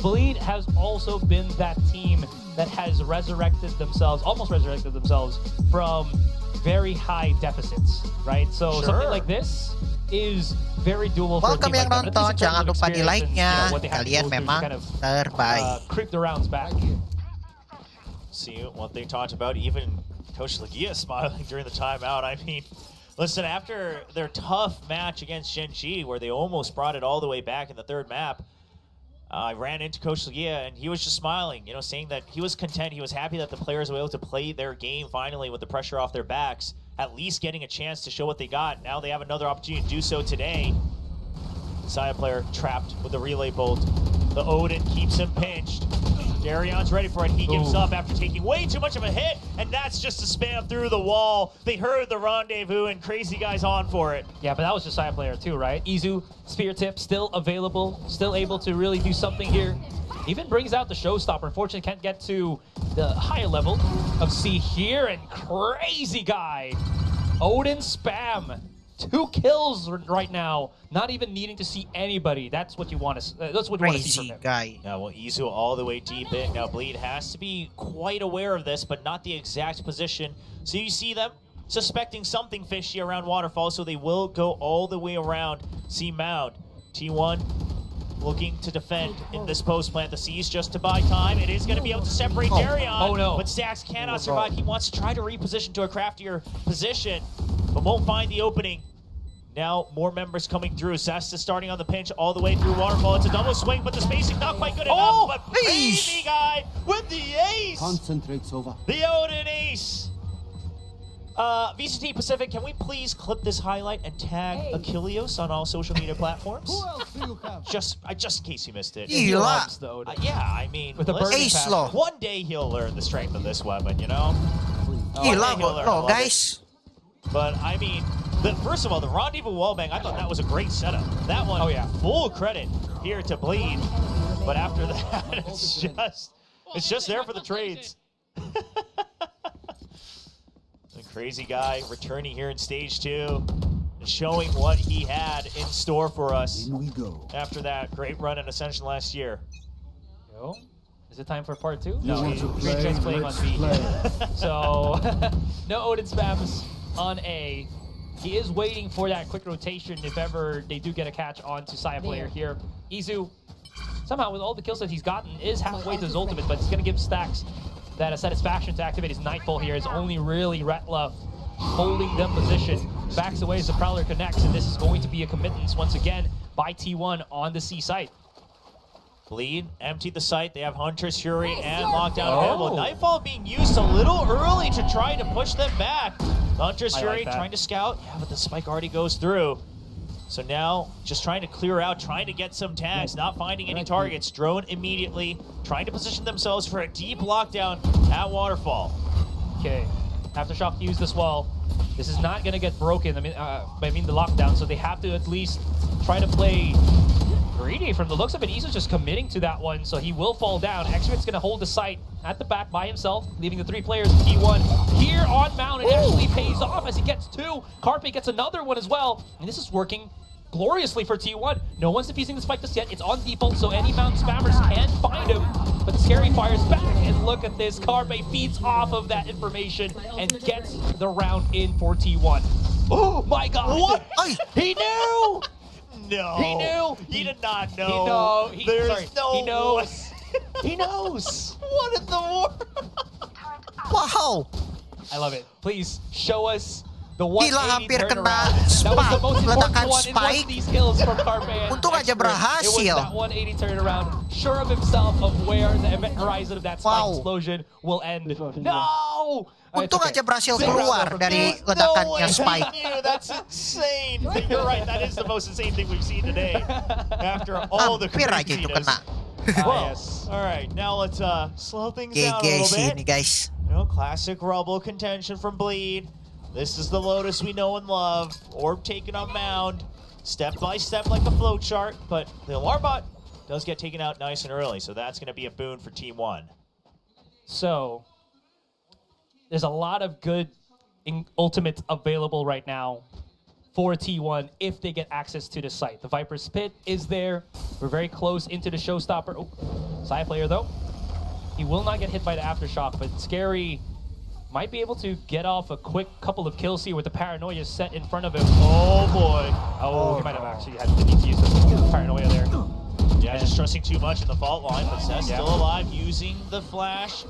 Speaker 3: Bleed has also been that team that has resurrected themselves, almost resurrected themselves from very high deficits, right? So something like this is very doable for a team
Speaker 2: yang
Speaker 3: like
Speaker 2: nonton, jangan lupa di like-nya. Kalian memang terbaik.
Speaker 3: Creep the rounds back.
Speaker 1: See what they talked about, even Coach Lugia smiling during the timeout. I mean, listen, after their tough match against Genji, where they almost brought it all the way back in the 3rd map, I ran into Coach Lugia, and he was just smiling, you know, saying that he was content. He was happy that the players were able to play their game finally with the pressure off their backs, at least getting a chance to show what they got. Now they have another opportunity to do so today. Saya player trapped with the relay bolt. The Odin keeps him pinched. Darion's ready for it. He gives up after taking way too much of a hit, and that's just a spam through the wall. They heard the rendezvous, and Crazy Guy's on for it.
Speaker 3: Yeah, but that was just Saya player too, right? Izu, spear tip, still available, still able to really do something here. Even brings out the showstopper. Unfortunately, can't get to the higher level of C here, and Crazy Guy. Odin spam. 2 kills right now, not even needing to see anybody. That's what you want to. That's what you want to see from him.
Speaker 2: Guy.
Speaker 1: Yeah, well, Izu all the way deep in. Now Bleed has to be quite aware of this, but not the exact position. So you see them suspecting something fishy around Waterfall, so they will go all the way around C Mound. T1 looking to defend in this post plant. The C's just to buy time. It is going to be able to separate Darion.
Speaker 3: Oh no!
Speaker 1: But Stax cannot survive. He wants to try to reposition to a craftier position, but won't find the opening. Now more members coming through. Zesta starting on the pinch all the way through Waterfall. It's a double swing, but the spacing not quite good enough. But Crazy Guy with the ace.
Speaker 4: Concentrates over.
Speaker 1: The Odin ace. VCT Pacific, can we please clip this highlight and tag Achilleos on all social media platforms?
Speaker 4: Who else do you have?
Speaker 1: just in case you missed it.
Speaker 2: Gila.
Speaker 3: Loves the Odin.
Speaker 1: Yeah, I mean,
Speaker 3: With a
Speaker 1: listen,
Speaker 3: burning
Speaker 2: Ace
Speaker 3: passion.
Speaker 2: loh.
Speaker 1: one day he'll learn the strength of this weapon, you know?
Speaker 2: Gila
Speaker 1: he'll learn to
Speaker 2: loh,
Speaker 1: love
Speaker 2: guys.
Speaker 1: But I mean, first of all, the Rendezvous Wallbang, I thought that was a great setup. That one, full credit here to Bleed. But after that, it's just there for the trades. The Crazy Guy returning here in stage 2, showing what he had in store for us.
Speaker 4: In we go.
Speaker 1: After that great run in Ascension last year.
Speaker 3: Yo. Is it time for part 2?
Speaker 4: You want to play?
Speaker 3: Trade's playing on
Speaker 4: Let's
Speaker 3: B.
Speaker 4: play.
Speaker 3: So, no Odin spams. on A. He is waiting for that quick rotation if ever they do get a catch onto Saya player here. Izu, somehow with all the kills that he's gotten, is halfway to his ultimate, but it's going to give Stacks that satisfaction to activate his Nightfall here. It's only really Retla holding them position. Backs away as the Prowler connects, and this is going to be a commitment once again by T1 on the C site.
Speaker 1: Bleed, empty the site. They have Huntress, Fury, and Lockdown available. Nightfall being used a little early to try to push them back. Huntress, Fury trying to scout. Yeah, but the spike already goes through. So now just trying to clear out, trying to get some tags, not finding any targets. Drone immediately, trying to position themselves for a deep lockdown at Waterfall.
Speaker 3: Okay, Aftershock used this wall. This is not going to get broken. I mean the lockdown, so they have to at least try to play greedy from the looks of it. Izza's just committing to that one, so he will fall down. Xrit's going to hold the site at the back by himself, leaving the 3 players of T1 here on Mount. It actually pays off as he gets 2. Carpe gets another one as well, and this is working gloriously for T1. No one's defusing the spike just yet. It's on default, so any Mount spammers can find him. But Scary fires back, and look at this. Carpe feeds off of that information and gets the round in for T1. Oh my god!
Speaker 1: What?
Speaker 3: He knew!
Speaker 1: No.
Speaker 3: He knew!
Speaker 1: He did not know. There's no
Speaker 3: he knows. He knows.
Speaker 1: What in the world?
Speaker 2: Wow!
Speaker 3: I love it. Please show us the
Speaker 2: Gila,
Speaker 3: 180
Speaker 2: hampir kena
Speaker 3: turnaround. That was the most important
Speaker 2: ledakan
Speaker 3: one in one
Speaker 2: spike.
Speaker 3: of these kills from Carpe.
Speaker 2: Untung aja
Speaker 3: It was
Speaker 2: berhasil.
Speaker 3: that 180 turnaround, sure of himself of where the event horizon of that spike explosion will end. No!
Speaker 2: Untung aja berhasil
Speaker 3: Big round
Speaker 2: keluar
Speaker 3: from
Speaker 2: dari
Speaker 3: T1.
Speaker 2: ledakannya
Speaker 1: No
Speaker 2: Spike.
Speaker 1: way, he knew. That's insane. But you're right. That is the most insane thing we've seen today. After all the
Speaker 2: Hampir aja itu
Speaker 1: craziness.
Speaker 2: kena.
Speaker 1: Well,
Speaker 3: Yes.
Speaker 1: all right. Now let's slow things down a
Speaker 2: GG
Speaker 1: little
Speaker 2: sih
Speaker 1: bit.
Speaker 2: ini guys.
Speaker 1: You know, classic Rubble contention from Bleed. This is the Lotus we know and love. Orb taken on Mound. Step by step like a flowchart. But the alarm bot does get taken out nice and early. So that's going to be a boon for Team 1.
Speaker 3: So, there's a lot of good ultimates available right now for T1 if they get access to the site. The Viper's Pit is there. We're very close into the showstopper. Oh, Saya player though. He will not get hit by the Aftershock, but Scary might be able to get off a quick couple of kills here with the Paranoia set in front of him.
Speaker 1: Oh boy.
Speaker 3: Oh, he might have actually had to use the Paranoia there.
Speaker 1: Yeah, just trusting too much in the fault line, but Seth's still alive, using the flash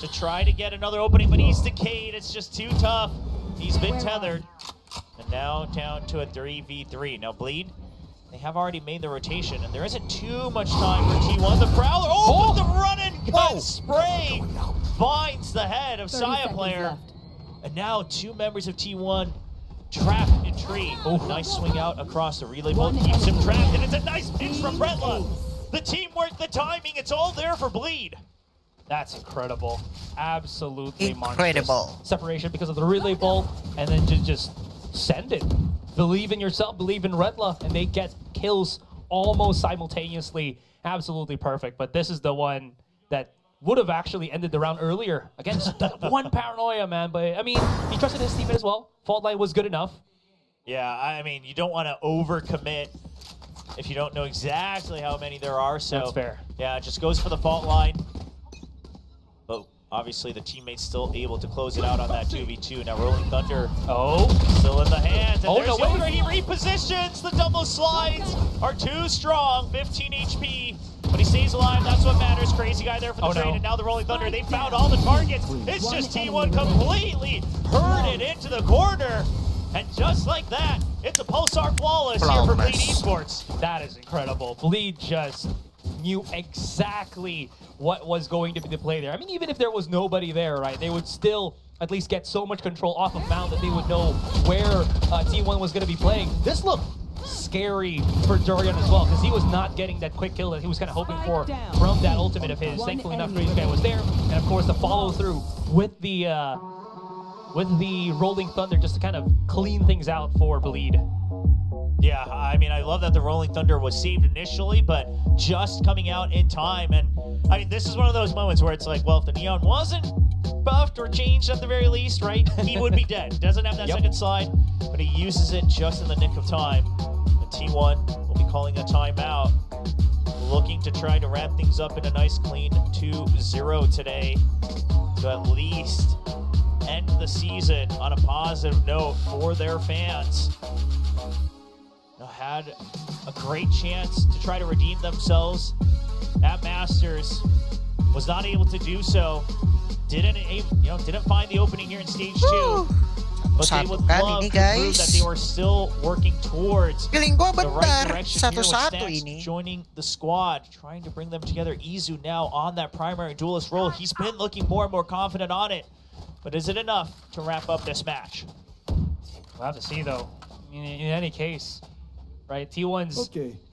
Speaker 1: to try to get another opening, but he's decayed. It's just too tough. He's been tethered. And now down to a 3v3. Now Bleed, they have already made the rotation, and there isn't too much time for T1. The Prowler, but the run and gun spray finds the head of Saya player. And now 2 members of T1 trapped in tree. Oh, nice swing out across the relay bolt, keeps him trapped, and it's a nice pinch from Retla. The teamwork, the timing, it's all there for Bleed.
Speaker 3: That's incredible. Absolutely
Speaker 2: Incredible.
Speaker 3: monstrous. Separation because of the relay bolt, and then just send it. Believe in yourself, believe in Retla, and they get kills almost simultaneously. Absolutely perfect. But this is the one that would have actually ended the round earlier. Again, just that one Paranoia, man. But I mean, he trusted his teammate as well. Fault line was good enough.
Speaker 1: Yeah, I mean, you don't want to overcommit if you don't know exactly how many there are. So
Speaker 3: That's fair.
Speaker 1: Yeah, it just goes for the fault line. But obviously the teammate's still able to close it out on that 2v2. Now Rolling Thunder still in the hands. And there's Yoder. He repositions. The double slides are too strong. 15 HP. But he stays alive. That's what matters. Crazy guy there for the trade. And now the Rolling Thunder. They found all the targets. It's just T1 completely herded into the corner. And just like that, it's a Pulsar flawless here for Bleed Esports.
Speaker 3: That is incredible. Bleed just knew exactly what was going to be the play there. I mean, even if there was nobody there, right, they would still at least get so much control off of Mount that they would know where T1 was going to be playing. This looked scary for Dorian as well, because he was not getting that quick kill that he was kind of hoping for from that ultimate of his. Thankfully enough, Crazy Guy was there. And of course, the follow through with the Rolling Thunder just to kind of clean things out for Bleed.
Speaker 1: Yeah, I mean, I love that the Rolling Thunder was saved initially, but just coming out in time. And I mean, this is one of those moments where it's like, well, if the Neon wasn't buffed or changed at the very least, right, he would be dead. Doesn't have that second slide, but he uses it just in the nick of time. And T1 will be calling a timeout, looking to try to wrap things up in a nice clean 2-0 today to at least end the season on a positive note for their fans. Had a great chance to try to redeem themselves at Masters, was not able to do so. Didn't find the opening here in stage 2. But they would love to prove that they were still working towards the right direction here with Stacks joining the squad, trying to bring them together. Izzu now on that primary duelist role. He's been looking more and more confident on it. But is it enough to wrap up this match?
Speaker 3: We'll have to see, though. In any case, right, T1's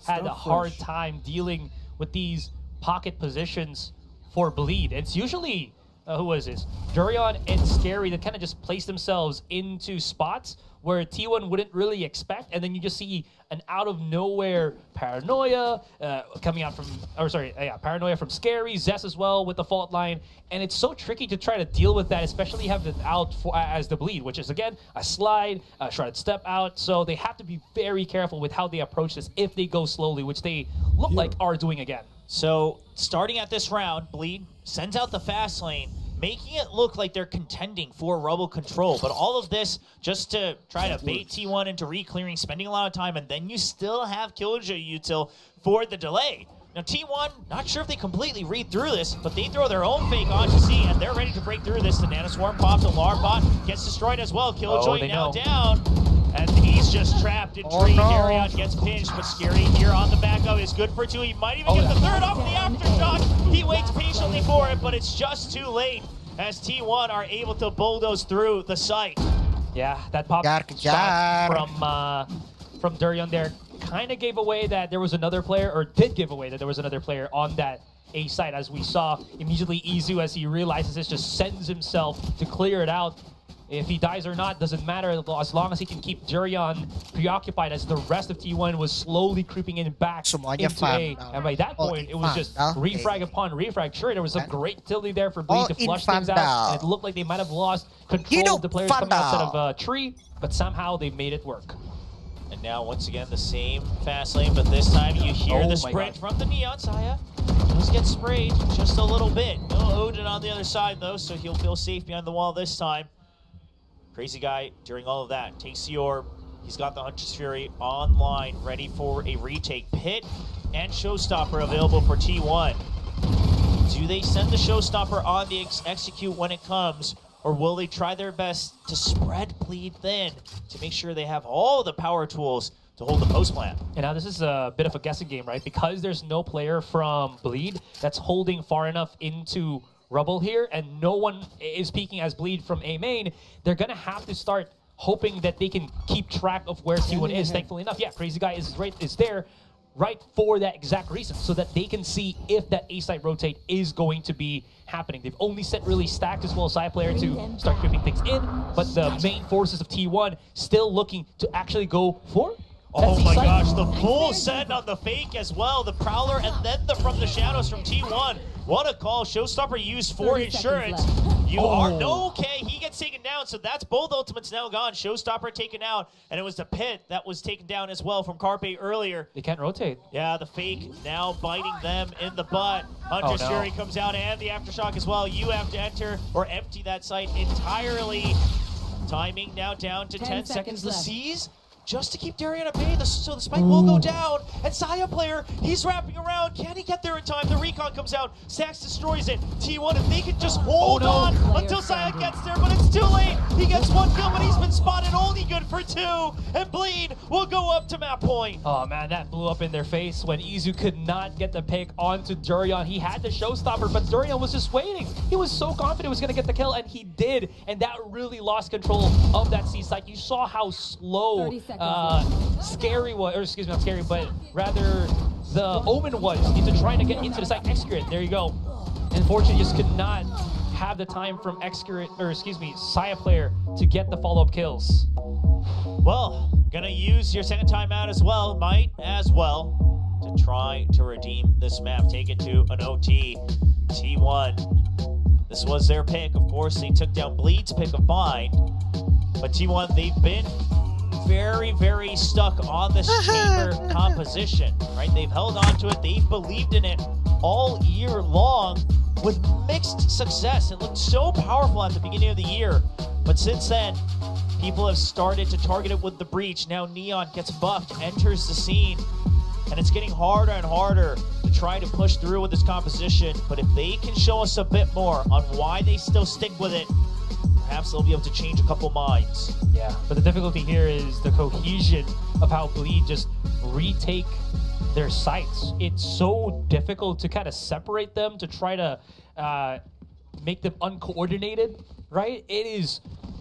Speaker 3: had a hard time dealing with these pocket positions for Bleed. It's usually, who was this? Durian and Scary that kind of just place themselves into spots where T1 wouldn't really expect, and then you just see an out-of-nowhere Paranoia coming out from, Paranoia from Scary, Zess as well with the fault line, and it's so tricky to try to deal with that, especially have it out as the Bleed, which is, again, a slide, a shrouded step out, so they have to be very careful with how they approach this if they go slowly, which they look like are doing again.
Speaker 1: So, starting at this round, Bleed sends out the fast lane, making it look like they're contending for Rubble control. But all of this just to try to bait T1 into re-clearing, spending a lot of time, and then you still have Killjoy Util for the delay. Now T1, not sure if they completely read through this, but they throw their own fake onto C, and they're ready to break through this. The Nanoswarm pops, Alarm Bot gets destroyed as well. Killjoy now down, and he's just trapped in tree. Darion gets pinched, but Scary here on the back of is good for 2. He might even get the third off the aftershock. He waits patiently for it, but it's just too late as T1 are able to bulldoze through the site.
Speaker 3: Yeah, that pop shot from Durian there kind of gave away that there was another player, or did give away that there was another player on that A site, as we saw immediately. Izzu, as he realizes this, just sends himself to clear it out. If he dies or not, doesn't matter, as long as he can keep Durian preoccupied, as the rest of T1 was slowly creeping in back into A. And by that point, it was just refrag upon refrag. Sure, there was some great utility there for Bleed to flush things out, and it looked like they might have lost control of the players coming outside of Tree, but somehow they made it work.
Speaker 1: And now, once again, the same fast lane, but this time you hear the sprint from the Neon. Saya does get sprayed just a little bit. No Odin on the other side, though, so he'll feel safe behind the wall this time. Crazy Guy, during all of that, takes the orb. He's got the Hunter's Fury online, ready for a retake. Pit and Showstopper available for T1. Do they send the Showstopper on the execute when it comes, or will they try their best to spread Bleed thin to make sure they have all the power tools to hold the post plan?
Speaker 3: And now this is a bit of a guessing game, right? Because there's no player from Bleed that's holding far enough into Rubble here, and no one is peeking as Bleed from A main, they're gonna have to start hoping that they can keep track of where T1 is. Thankfully enough, yeah, Crazy Guy is there right for that exact reason, so that they can see if that A site rotate is going to be happening. They've only sent really Stacked as well as side player to start creeping things in, but the main forces of T1 still looking to actually go for
Speaker 1: Oh my gosh, the full set on the fake as well, the Prowler, and then the from the shadows from T1. What a call. Showstopper used for insurance. You are no okay. He gets taken down, so that's both ultimates now gone. Showstopper taken out, and it was the Pit that was taken down as well from Carpe earlier.
Speaker 3: They can't rotate.
Speaker 1: Yeah, the fake now biting them in the butt. Hunter's Fury comes out, and the Aftershock as well. You have to enter or empty that site entirely. Timing now down to 10 seconds. The C's just to keep Darian at bay, so the spike will go down. And Saya player, he's wrapping around. Can he get there in time? The recon comes out. Stacks destroys it. T1, if they can just hold on until Saya gets there, but it's too late. He gets 1 kill, but he's been spotted, only good for 2. And Bleed will go up to map point.
Speaker 3: Oh man, that blew up in their face when Izzu could not get the pick onto Durian. He had the Showstopper, but Durian was just waiting. He was so confident he was going to get the kill, and he did. And that really lost control of that C site. You saw how slow Scary was, or excuse me, not Scary, but rather the Omen was into trying to get into the site. Excurate, there you go. Unfortunately, just could not have the time from Excurate, or excuse me, Saya player to get the follow-up kills.
Speaker 1: Well, gonna use your second timeout as well, might as well, to try to redeem this map. Take it to an OT. T1, this was their pick. Of course, they took down Bleed's pick of Bind, but T1, they've been very, very stuck on this chamber composition, right? They've held on to it. They've believed in it all year long. with mixed success. It looked so powerful at the beginning of the year, but since then, people have started to target it with the breach. Now Neon gets buffed, enters the scene, and it's getting harder and harder to try to push through with this composition. But if they can show us a bit more on why they still stick with it, perhaps they'll be able to change a couple minds.
Speaker 3: Yeah, but the difficulty here is the cohesion of how Bleed just retake their sights. It's so difficult to kind of separate them, to try to make them uncoordinated, right? It is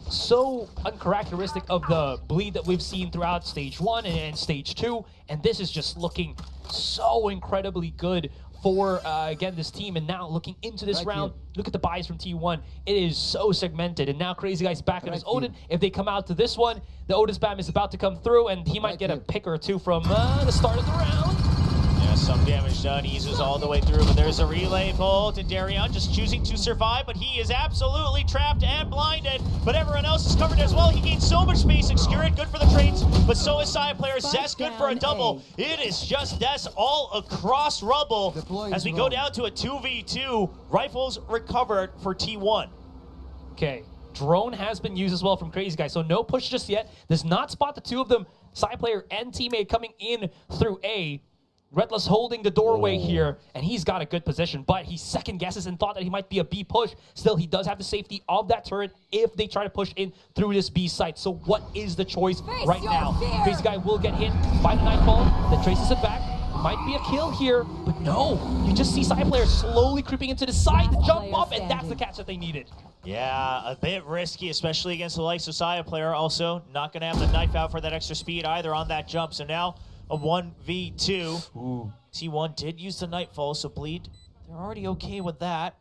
Speaker 3: so uncharacteristic of the Bleed that we've seen throughout stage 1 and stage 2, and this is just looking so incredibly good for again this team. And now looking into this round, look at the buys from T1. It is so segmented, and now Crazy Guy's back on his Odin. If they come out to this one, the Odin spam is about to come through, and he might get a pick or two from the start of the round.
Speaker 1: Yeah, some damage done. Eases all the way through, but there's a relay bolt, and Darion just choosing to survive, but he is absolutely trapped and blinded. But everyone else is covered as well. He gains so much space. Excurid good for the trades, but so is side player. Zest good for a double. It is just Des all across rubble as we go down to a 2v2. Rifles recovered for T1.
Speaker 3: Okay, drone has been used as well from Crazy Guy, so no push just yet. Does not spot the two of them, side player and teammate, coming in through A. Redless holding the doorway here, and he's got a good position, but he second guesses and thought that he might be a B push. Still, he does have the safety of that turret if they try to push in through this B site. So what is the choice right now? Crazy Guy will get hit by the Nightfall that traces it back. Might be a kill here, but no. You just see side player slowly creeping into the side to jump up, and that's the catch that they needed.
Speaker 1: Yeah, a bit risky, especially against the likes of Saya player. Also, not going to have the knife out for that extra speed either on that jump. So now a 1v2.
Speaker 3: Ooh.
Speaker 1: T1 did use the Nightfall, so Bleed, they're already okay with that.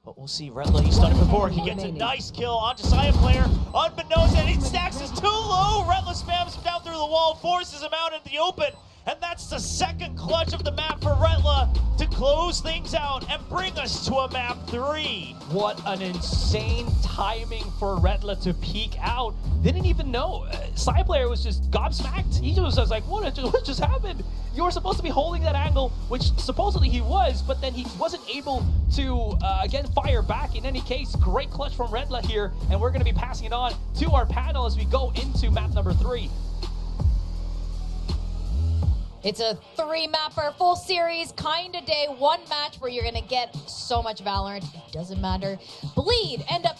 Speaker 1: But we'll see. Redla, he's done it before. He gets a nice kill onto Saya player. Unbeknownst, and his stacks is too low. Redla spams him down through the wall, forces him out into the open. And that's the second clutch of the map for Redla to close things out and bring us to a map 3.
Speaker 3: What an insane timing for Redla to peek out. Didn't even know. Side player was just gobsmacked. He just was like, what just happened? You were supposed to be holding that angle, which supposedly he was, but then he wasn't able to, again, fire back. In any case, great clutch from Redla here, and we're going to be passing it on to our panel as we go into map number 3.
Speaker 4: It's a 3-mapper, full series kind of day, one match where you're going to get so much Valorant. It doesn't matter. Bleed end up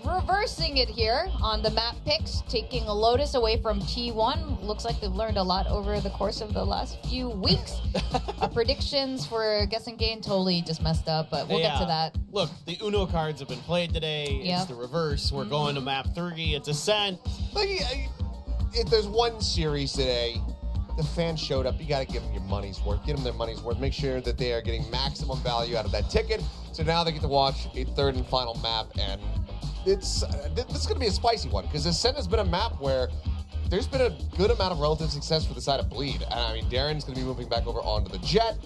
Speaker 4: reversing it here on the map picks, taking a Lotus away from T1. Looks like they've learned a lot over the course of the last few weeks. Our predictions for guessing game totally just messed up, but we'll get to that.
Speaker 6: Look, the Uno cards have been played today.
Speaker 4: Yeah.
Speaker 6: It's the reverse. We're going to map 3. It's Ascent.
Speaker 7: Like, if there's one series today, the fans showed up, you got to give them your money's worth. Get them their money's worth. Make sure that they are getting maximum value out of that ticket. So now they get to watch a third and final map, and this is going to be a spicy one, because Ascent has been a map where there's been a good amount of relative success for the side of Bleed. And I mean, Darren's going to be moving back over onto the Jet.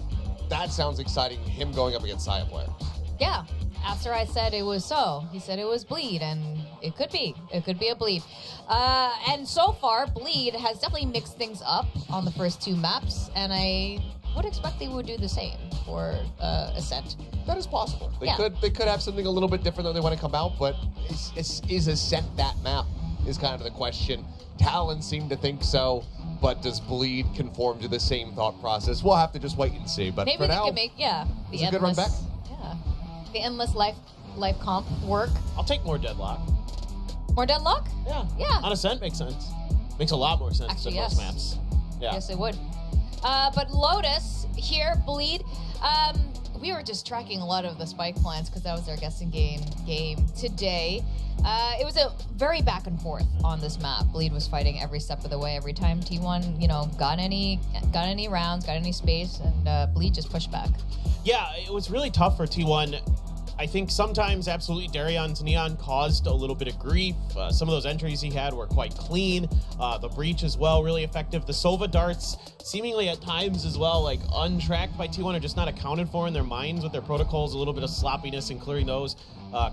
Speaker 7: That sounds exciting, him going up against Saya player.
Speaker 4: Yeah, after I said it was so, he said it was Bleed, and it could be a Bleed. And so far, Bleed has definitely mixed things up on the first 2 maps, and I would expect they would do the same for Ascent.
Speaker 7: That is possible. They
Speaker 4: Yeah.
Speaker 7: could have something a little bit different that they want to come out, but is Ascent that map is kind of the question. Talon seemed to think so, but does Bleed conform to the same thought process? We'll have to just wait and see. But
Speaker 4: Maybe
Speaker 7: for
Speaker 4: they
Speaker 7: now,
Speaker 4: could make, the
Speaker 7: it's a good run back.
Speaker 4: Yeah, the endless life comp work.
Speaker 6: I'll take more Deadlock.
Speaker 4: More Deadlock?
Speaker 6: Yeah.
Speaker 4: Yeah.
Speaker 6: On Ascent makes sense. Makes a lot more sense
Speaker 4: Actually,
Speaker 6: than
Speaker 4: yes.
Speaker 6: most maps. Yeah.
Speaker 4: Yes, it would. But Lotus here, Bleed. We were just tracking a lot of the spike plans because that was our guessing game today. It was a very back and forth on this map. Bleed was fighting every step of the way. Every time T1, got any rounds, got any space, and Bleed just pushed back.
Speaker 6: Yeah, it was really tough for T1. I think sometimes, absolutely, Darion's Neon caused a little bit of grief. Some of those entries he had were quite clean. The Breach as well, really effective. The Sova darts, seemingly at times as well, like untracked by T1 or just not accounted for in their minds with their protocols. A little bit of sloppiness in clearing those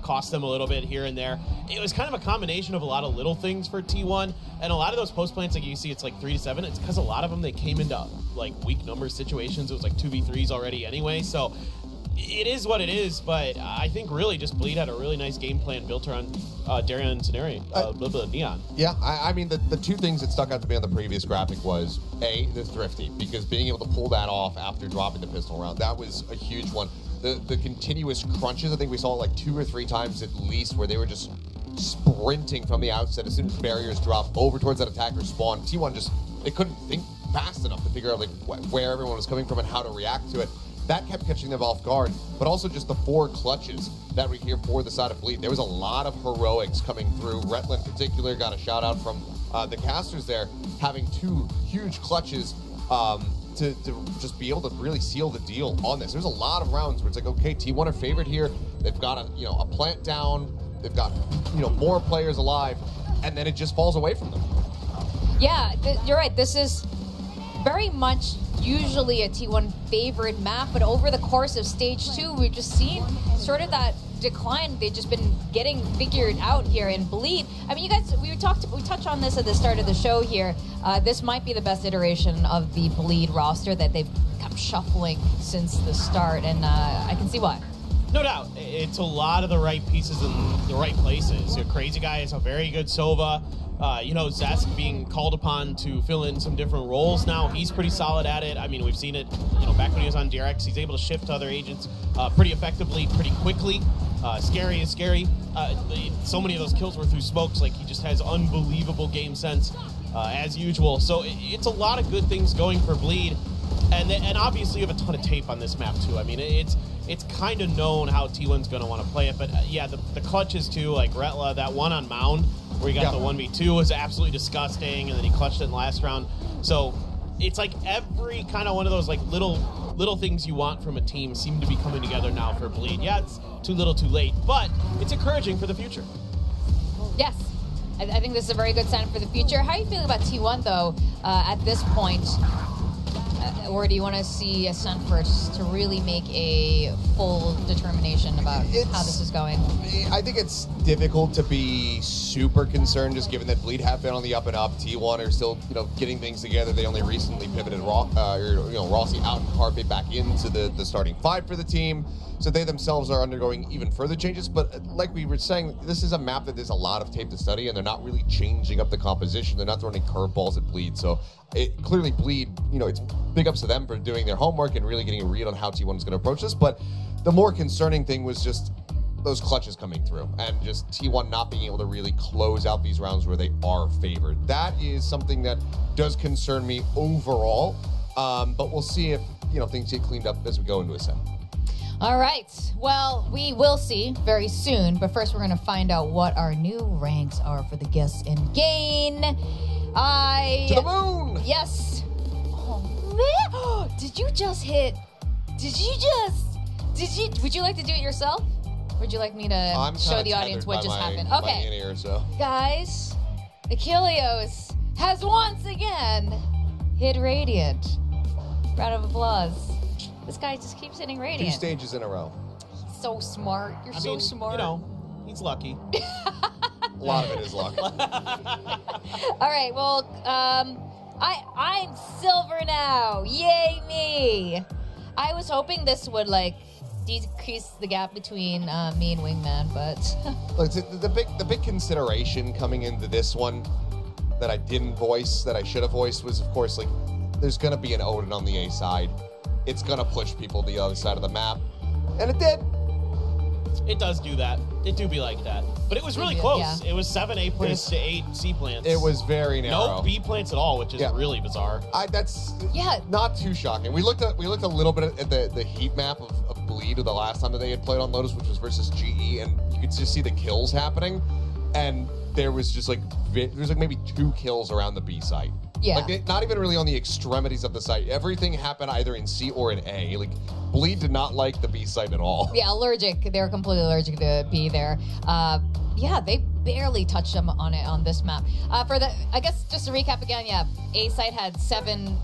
Speaker 6: cost them a little bit here and there. It was kind of a combination of a lot of little things for T1, and a lot of those post plants, like you see, it's like 3 to 7. It's because a lot of them, they came into like weak number situations. It was like 2v3s already anyway, so It is what it is, but I think really just Bleed had a really nice game plan built around Darion's scenario, Neon.
Speaker 7: Yeah, I mean, the two things that stuck out to me on the previous graphic was, A, the thrifty, because being able to pull that off after dropping the pistol round, that was a huge one. The continuous crunches, I think we saw it like 2 or 3 times at least, where they were just sprinting from the outset as soon as barriers dropped over towards that attacker spawn. T1 just, they couldn't think fast enough to figure out like where everyone was coming from and how to react to it. That kept catching them off guard, but also just the 4 clutches that we hear for the side of Bleed. There was a lot of heroics coming through. Retla in particular got a shout out from the casters there, having 2 huge clutches to just be able to really seal the deal on this. There's a lot of rounds where it's like, okay, T1 are favored here. They've got a plant down. They've got more players alive, and then it just falls away from them.
Speaker 4: Yeah, you're right. This is very much usually a T1 favorite map, but over the course of stage 2, we've just seen sort of that decline. They've just been getting figured out here in Bleed. I mean, you guys, we touched on this at the start of the show here. This might be the best iteration of the Bleed roster that they've come shuffling since the start, and I can see why.
Speaker 6: No doubt. It's a lot of the right pieces in the right places. Crazy Guy is a very good Sova. Zesk being called upon to fill in some different roles now. He's pretty solid at it. I mean, we've seen it, back when he was on DRX, he's able to shift to other agents pretty effectively, pretty quickly. Scary is scary. So many of those kills were through smokes. Like, he just has unbelievable game sense as usual. So it's a lot of good things going for Bleed. And obviously you have a ton of tape on this map too. I mean, it's kind of known how T1's going to want to play it. But yeah, the clutches too, like Retla, that one on Mound where he got the 1v2 was absolutely disgusting, and then he clutched it in the last round. So it's like every kind of one of those like little things you want from a team seem to be coming together now for Bleed. Yeah, it's too little too late, but it's encouraging for the future.
Speaker 4: Yes. I think this is a very good sign for the future. How are you feeling about T1 though at this point? Or do you want to see a stunt first to really make a full determination about how this is going?
Speaker 7: I think it's difficult to be super concerned, just given that Bleed have been on the up and up. T1 are still, getting things together. They only recently pivoted Rossi out and Carpe back into the starting 5 for the team. So they themselves are undergoing even further changes. But like we were saying, this is a map that there's a lot of tape to study, and they're not really changing up the composition. They're not throwing any curveballs at Bleed. So clearly Bleed, it's big ups to them for doing their homework and really getting a read on how T1 is going to approach this. But the more concerning thing was just those clutches coming through and just T1 not being able to really close out these rounds where they are favored. That is something that does concern me overall. But we'll see if, things get cleaned up as we go into a set.
Speaker 4: All right. Well, we will see very soon. But first, we're going to find out what our new ranks are for the guests in Gain.
Speaker 7: To the moon!
Speaker 4: Yes. Oh, man. Did you just hit? Would you like to do it yourself? Or would you like me to show the audience what just happened? Okay.
Speaker 7: In-ear, so.
Speaker 4: Guys, Achilleos has once again hit Radiant. Round of applause. This guy just keeps hitting Radiant.
Speaker 7: 2 stages in a row.
Speaker 4: He's so smart. You're so smart.
Speaker 6: He's lucky.
Speaker 7: A lot of it is luck.
Speaker 4: All right, well, I'm silver now. Yay me. I was hoping this would, decrease the gap between me and Wingman, but...
Speaker 7: Look, the big consideration coming into this one that I didn't voice, that I should have voiced, was, of course, there's going to be an Odin on the A side. It's going to push people to the other side of the map. And it did.
Speaker 6: It does do that. It do be like that. But it was really close.
Speaker 4: Yeah.
Speaker 6: It was 7 A plants to 8 C plants.
Speaker 7: It was very narrow.
Speaker 6: No B plants at all, which is really bizarre.
Speaker 7: That's not too shocking. We looked a little bit at the heat map of Bleed the last time that they had played on Lotus, which was versus GE, and you could just see the kills happening. And there was just maybe 2 kills around the B site.
Speaker 4: Yeah.
Speaker 7: Not even really on the extremities of the site. Everything happened either in C or in A. Bleed did not like the B site at all.
Speaker 4: Yeah, allergic. They're completely allergic to B there. They barely touched them on this map. I guess just to recap again, A site had 7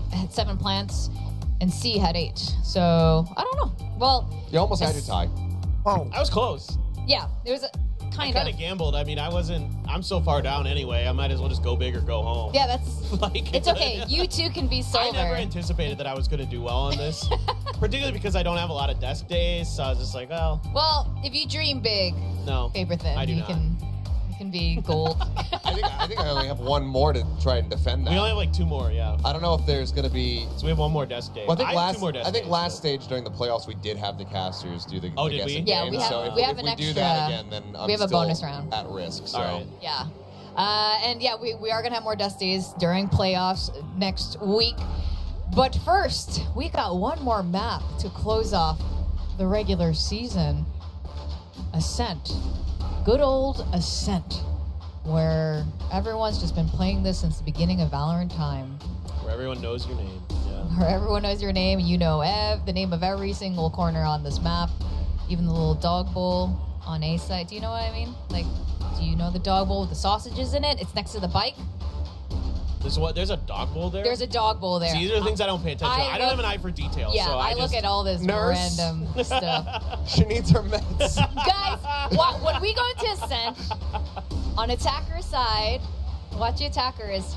Speaker 4: plants, and C had 8. So I don't know. Well,
Speaker 7: you almost had your tie.
Speaker 2: Oh,
Speaker 6: I was close.
Speaker 4: Yeah, there was a
Speaker 6: I kind of gambled. I mean, I'm so far down anyway. I might as well just go big or go home.
Speaker 4: Yeah, that's... it's okay. You too can be silver.
Speaker 6: I never anticipated that I was going to do well on this. particularly because I don't have a lot of desk days, so I was just like, well,
Speaker 4: if you dream big,
Speaker 6: no,
Speaker 4: paper thin,
Speaker 6: I do
Speaker 4: you
Speaker 6: not.
Speaker 4: can be gold.
Speaker 7: I think I only have one more to try and defend that.
Speaker 6: We only have like 2 more, yeah.
Speaker 7: I don't know if there's going to be...
Speaker 6: So we have 1 more desk day.
Speaker 7: Well, I
Speaker 6: have 2 more desk
Speaker 7: think
Speaker 6: days,
Speaker 7: last
Speaker 6: but-
Speaker 7: stage during the playoffs, we did have the casters do the,
Speaker 6: Oh,
Speaker 7: the
Speaker 6: did we?
Speaker 7: guessing
Speaker 4: Yeah,
Speaker 7: game.
Speaker 4: we have-
Speaker 7: so
Speaker 4: we have
Speaker 7: if
Speaker 4: an
Speaker 7: we do that
Speaker 4: extra-
Speaker 7: again, then I'm
Speaker 4: we have a
Speaker 7: still
Speaker 4: bonus round.
Speaker 7: at risk. So.
Speaker 6: All right.
Speaker 4: Yeah. And yeah, we are going to have more dust days during playoffs next week. But first, we got one more map to close off the regular season. Ascent. Good old Ascent, where everyone's just been playing this since the beginning of Valorant time.
Speaker 6: Where everyone knows your name. Yeah.
Speaker 4: Where everyone knows your name, you know the name of every single corner on this map, even the little dog bowl on A side. Do you know what I mean? Like, do you know the dog bowl with the sausages in it? It's next to the bike.
Speaker 6: There's a dog bowl there?
Speaker 4: There's a dog bowl there.
Speaker 6: See, these are the things I don't pay attention to. I don't have an eye for detail.
Speaker 4: Yeah,
Speaker 6: so
Speaker 4: I look at all this
Speaker 7: Nurse.
Speaker 4: random stuff.
Speaker 7: She needs her meds.
Speaker 4: Guys, when we go into Ascent, on attacker side, watch the attackers.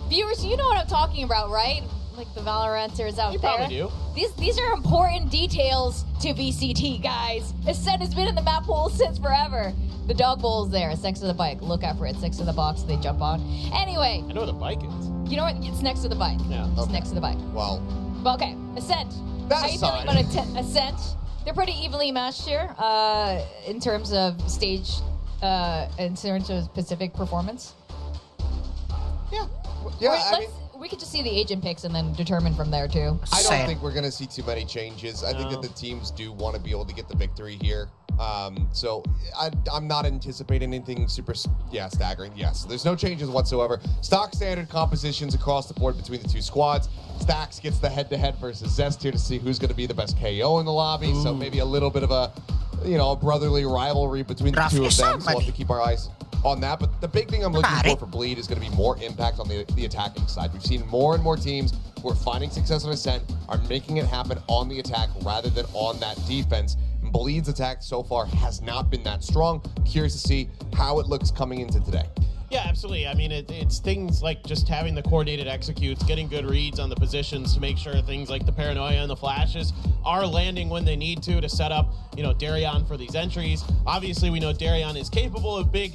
Speaker 4: Viewers, you know what I'm talking about, right? Like the Valoranters out
Speaker 6: You
Speaker 4: there.
Speaker 6: probably do.
Speaker 4: These are important details to VCT, guys. Ascent has been in the map pool since forever. The dog bowl is there. It's next to the bike. Look out for it. It's next to the box they jump on. Anyway,
Speaker 6: I know where the bike is.
Speaker 4: you know what? It's next to the bike.
Speaker 6: Yeah.
Speaker 4: It's
Speaker 7: Okay.
Speaker 4: next to the bike.
Speaker 7: Well,
Speaker 4: But okay, Ascent.
Speaker 7: That
Speaker 4: How you feeling
Speaker 7: aside.
Speaker 4: about Ascent? They're pretty evenly matched here in terms of stage, in terms of specific performance.
Speaker 7: yeah.
Speaker 4: Or
Speaker 7: Yeah, I mean,
Speaker 4: we could just see the agent picks and then determine from there too.
Speaker 7: I don't
Speaker 2: Same.
Speaker 7: think we're going to see too many changes. I think
Speaker 6: No.
Speaker 7: that the teams do want to be able to get the victory here. So I'm not anticipating anything super, staggering. Yes, there's no changes whatsoever. Stock standard compositions across the board between the two squads. Stax gets the head-to-head versus Zest here to see who's going to be the best KO in the lobby. So maybe a little bit of a, a brotherly rivalry between the two of them. So we'll have to keep our eyes on that. But the big thing I'm looking for Bleed is going to be more impact on the attacking side. We've seen more and more teams who are finding success on Ascent are making it happen on the attack rather than on that defense. And Bleed's attack so far has not been that strong. Curious to see how it looks coming into today.
Speaker 6: Yeah, absolutely. I mean, it's things like just having the coordinated executes, getting good reads on the positions to make sure things like the paranoia and the flashes are landing when they need to set up, Darion for these entries. Obviously, we know Darion is capable of big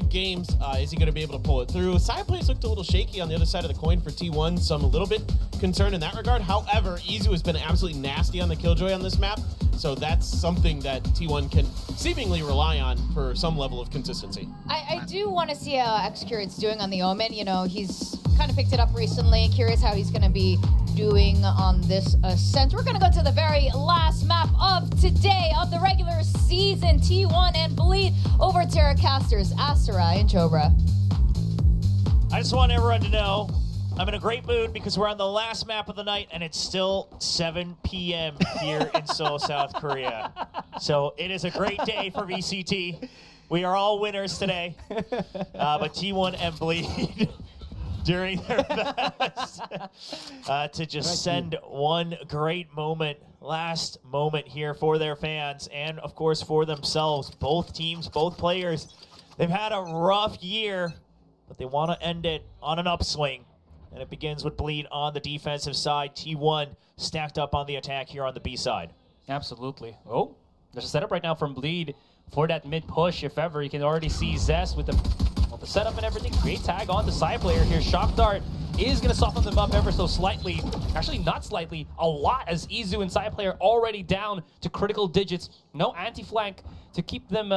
Speaker 6: games. Is he going to be able to pull it through? Side plays looked a little shaky on the other side of the coin for T1, so I'm a little bit concerned in that regard. However, Izza has been absolutely nasty on the Killjoy on this map, so that's something that T1 can seemingly rely on for some level of consistency.
Speaker 4: I do want to see how Execute's doing on the Omen. He's kind of picked it up recently. Curious how he's going to be doing on this Ascent. We're going to go to the very last map of today of the regular season. T1 and Bleed over Terracasters, Asterai and Chobra.
Speaker 1: I just want everyone to know I'm in a great mood because we're on the last map of the night and it's still 7 p.m. here in Seoul, South Korea. So it is a great day for VCT. We are all winners today. But T1 and Bleed during their best to just send one great moment, last moment here for their fans and, of course, for themselves. Both teams, both players, they've had a rough year, but they want to end it on an upswing. And it begins with Bleed on the defensive side. T1 stacked up on the attack here on the B side.
Speaker 3: Absolutely. Oh, there's a setup right now from Bleed for that mid push. If ever, you can already see Zest with the setup and everything. Great tag on the side player here. Shock Dart is going to soften them up ever so slightly. Actually, not slightly, a lot, as Izza and side player already down to critical digits. No anti-flank to keep them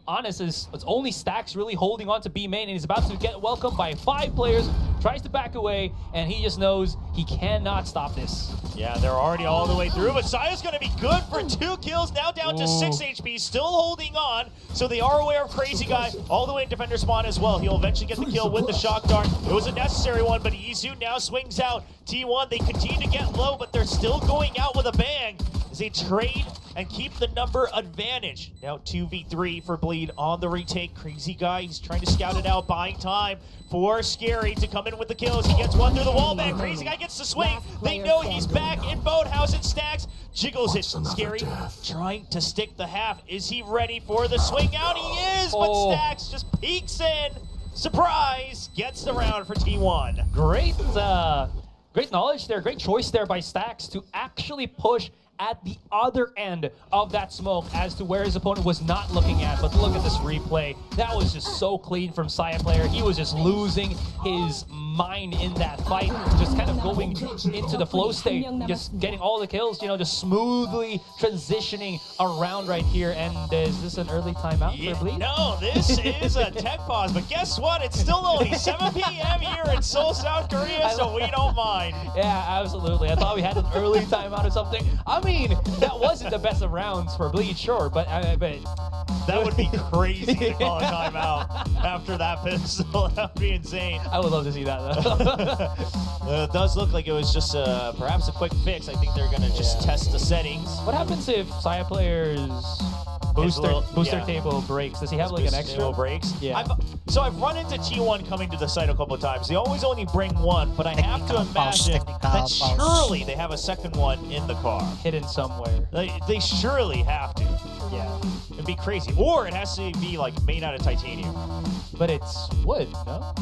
Speaker 3: honest, as it's only Stax really holding on to B main, and he's about to get welcomed by 5 players. Tries to back away, and he just knows he cannot stop this.
Speaker 1: Yeah, they're already all the way through, but Saya's going to be good for 2 kills, now down to 6 HP, still holding on, so they are aware of Crazy Guy all the way in defender spawn as well. He'll eventually get the kill with the Shock Dart. It was a necessary one, but Izza now swings out. T1, they continue to get low, but they're still going out with a bang as they trade and keep the number advantage. Now 2v3 for Bleed on the retake. Crazy Guy, he's trying to scout it out, buying time for Scary to come in with the kills. He gets one through the wall back. Crazy Guy gets the swing. They know he's back in Boathouse and Stacks. Jiggles it. Scary trying to stick the half. Is he ready for the swing out? He is, but Stacks just peeks in. Surprise! Gets the round for T1.
Speaker 3: Great knowledge there, great choice there by Stax to actually push at the other end of that smoke as to where his opponent was not looking at. But look at this replay. That was just so clean from Saya player. He was just losing his mind in that fight, just kind of going into the flow state, just getting all the kills, you know, just smoothly transitioning around right here. And is this an early timeout for Bleed?
Speaker 1: No, this is a tech pause, but guess what? It's still only 7 p.m. here in Seoul, South Korea, so we don't mind.
Speaker 3: Yeah, absolutely. I thought we had an early timeout or something. I mean, that wasn't the best of rounds for Bleed, sure, but
Speaker 1: that would be crazy to call a timeout after that pistol. That would be insane.
Speaker 3: I would love to see that, though.
Speaker 1: It does look like it was just perhaps a quick fix. I think they're going to just test the settings.
Speaker 3: What happens if Saya player's booster table breaks? Does he have like an extra?
Speaker 1: Breaks?
Speaker 3: Yeah.
Speaker 1: So I've run into T1 coming to the site a couple of times. They always only bring one, but I have to imagine that surely they have a second one in the car.
Speaker 3: Hidden somewhere.
Speaker 1: They surely have to.
Speaker 3: Yeah.
Speaker 1: It'd be crazy. Or it has to be like made out of titanium.
Speaker 3: But it's wood, no?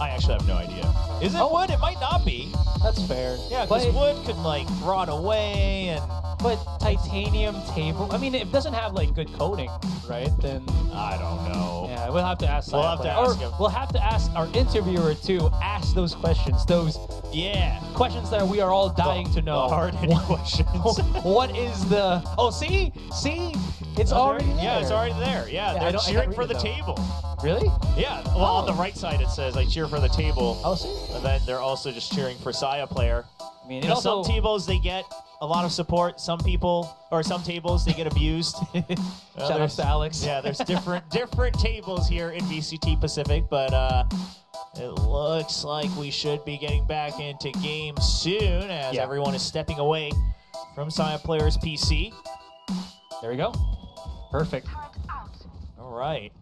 Speaker 1: I actually have no idea. Is it wood? It might not be.
Speaker 3: That's fair.
Speaker 1: Yeah, because wood could like rot away and...
Speaker 3: But titanium table, I mean, it doesn't have like good coating, right? Then
Speaker 1: I don't know.
Speaker 3: Yeah, we'll have to ask.
Speaker 1: We'll have to ask him.
Speaker 3: We'll have to ask our interviewer to ask those questions. Those questions that we are all dying to know.
Speaker 1: The hard-hitting questions.
Speaker 3: What is the? Oh, see, it's already there.
Speaker 1: Yeah, it's already there. Yeah, they're cheering for the table.
Speaker 3: Really?
Speaker 1: Yeah. Well, on the right side it says I cheer for the table.
Speaker 3: Oh, see.
Speaker 1: And then they're also just cheering for Saya player.
Speaker 3: I mean,
Speaker 1: you know, some tables they get a lot of support. Some tables they get abused.
Speaker 3: Shout out to Alex.
Speaker 1: Yeah, there's different tables here in VCT Pacific, but it looks like we should be getting back into game soon as everyone is stepping away from Saya player's PC.
Speaker 3: There we go. Perfect.
Speaker 1: All right.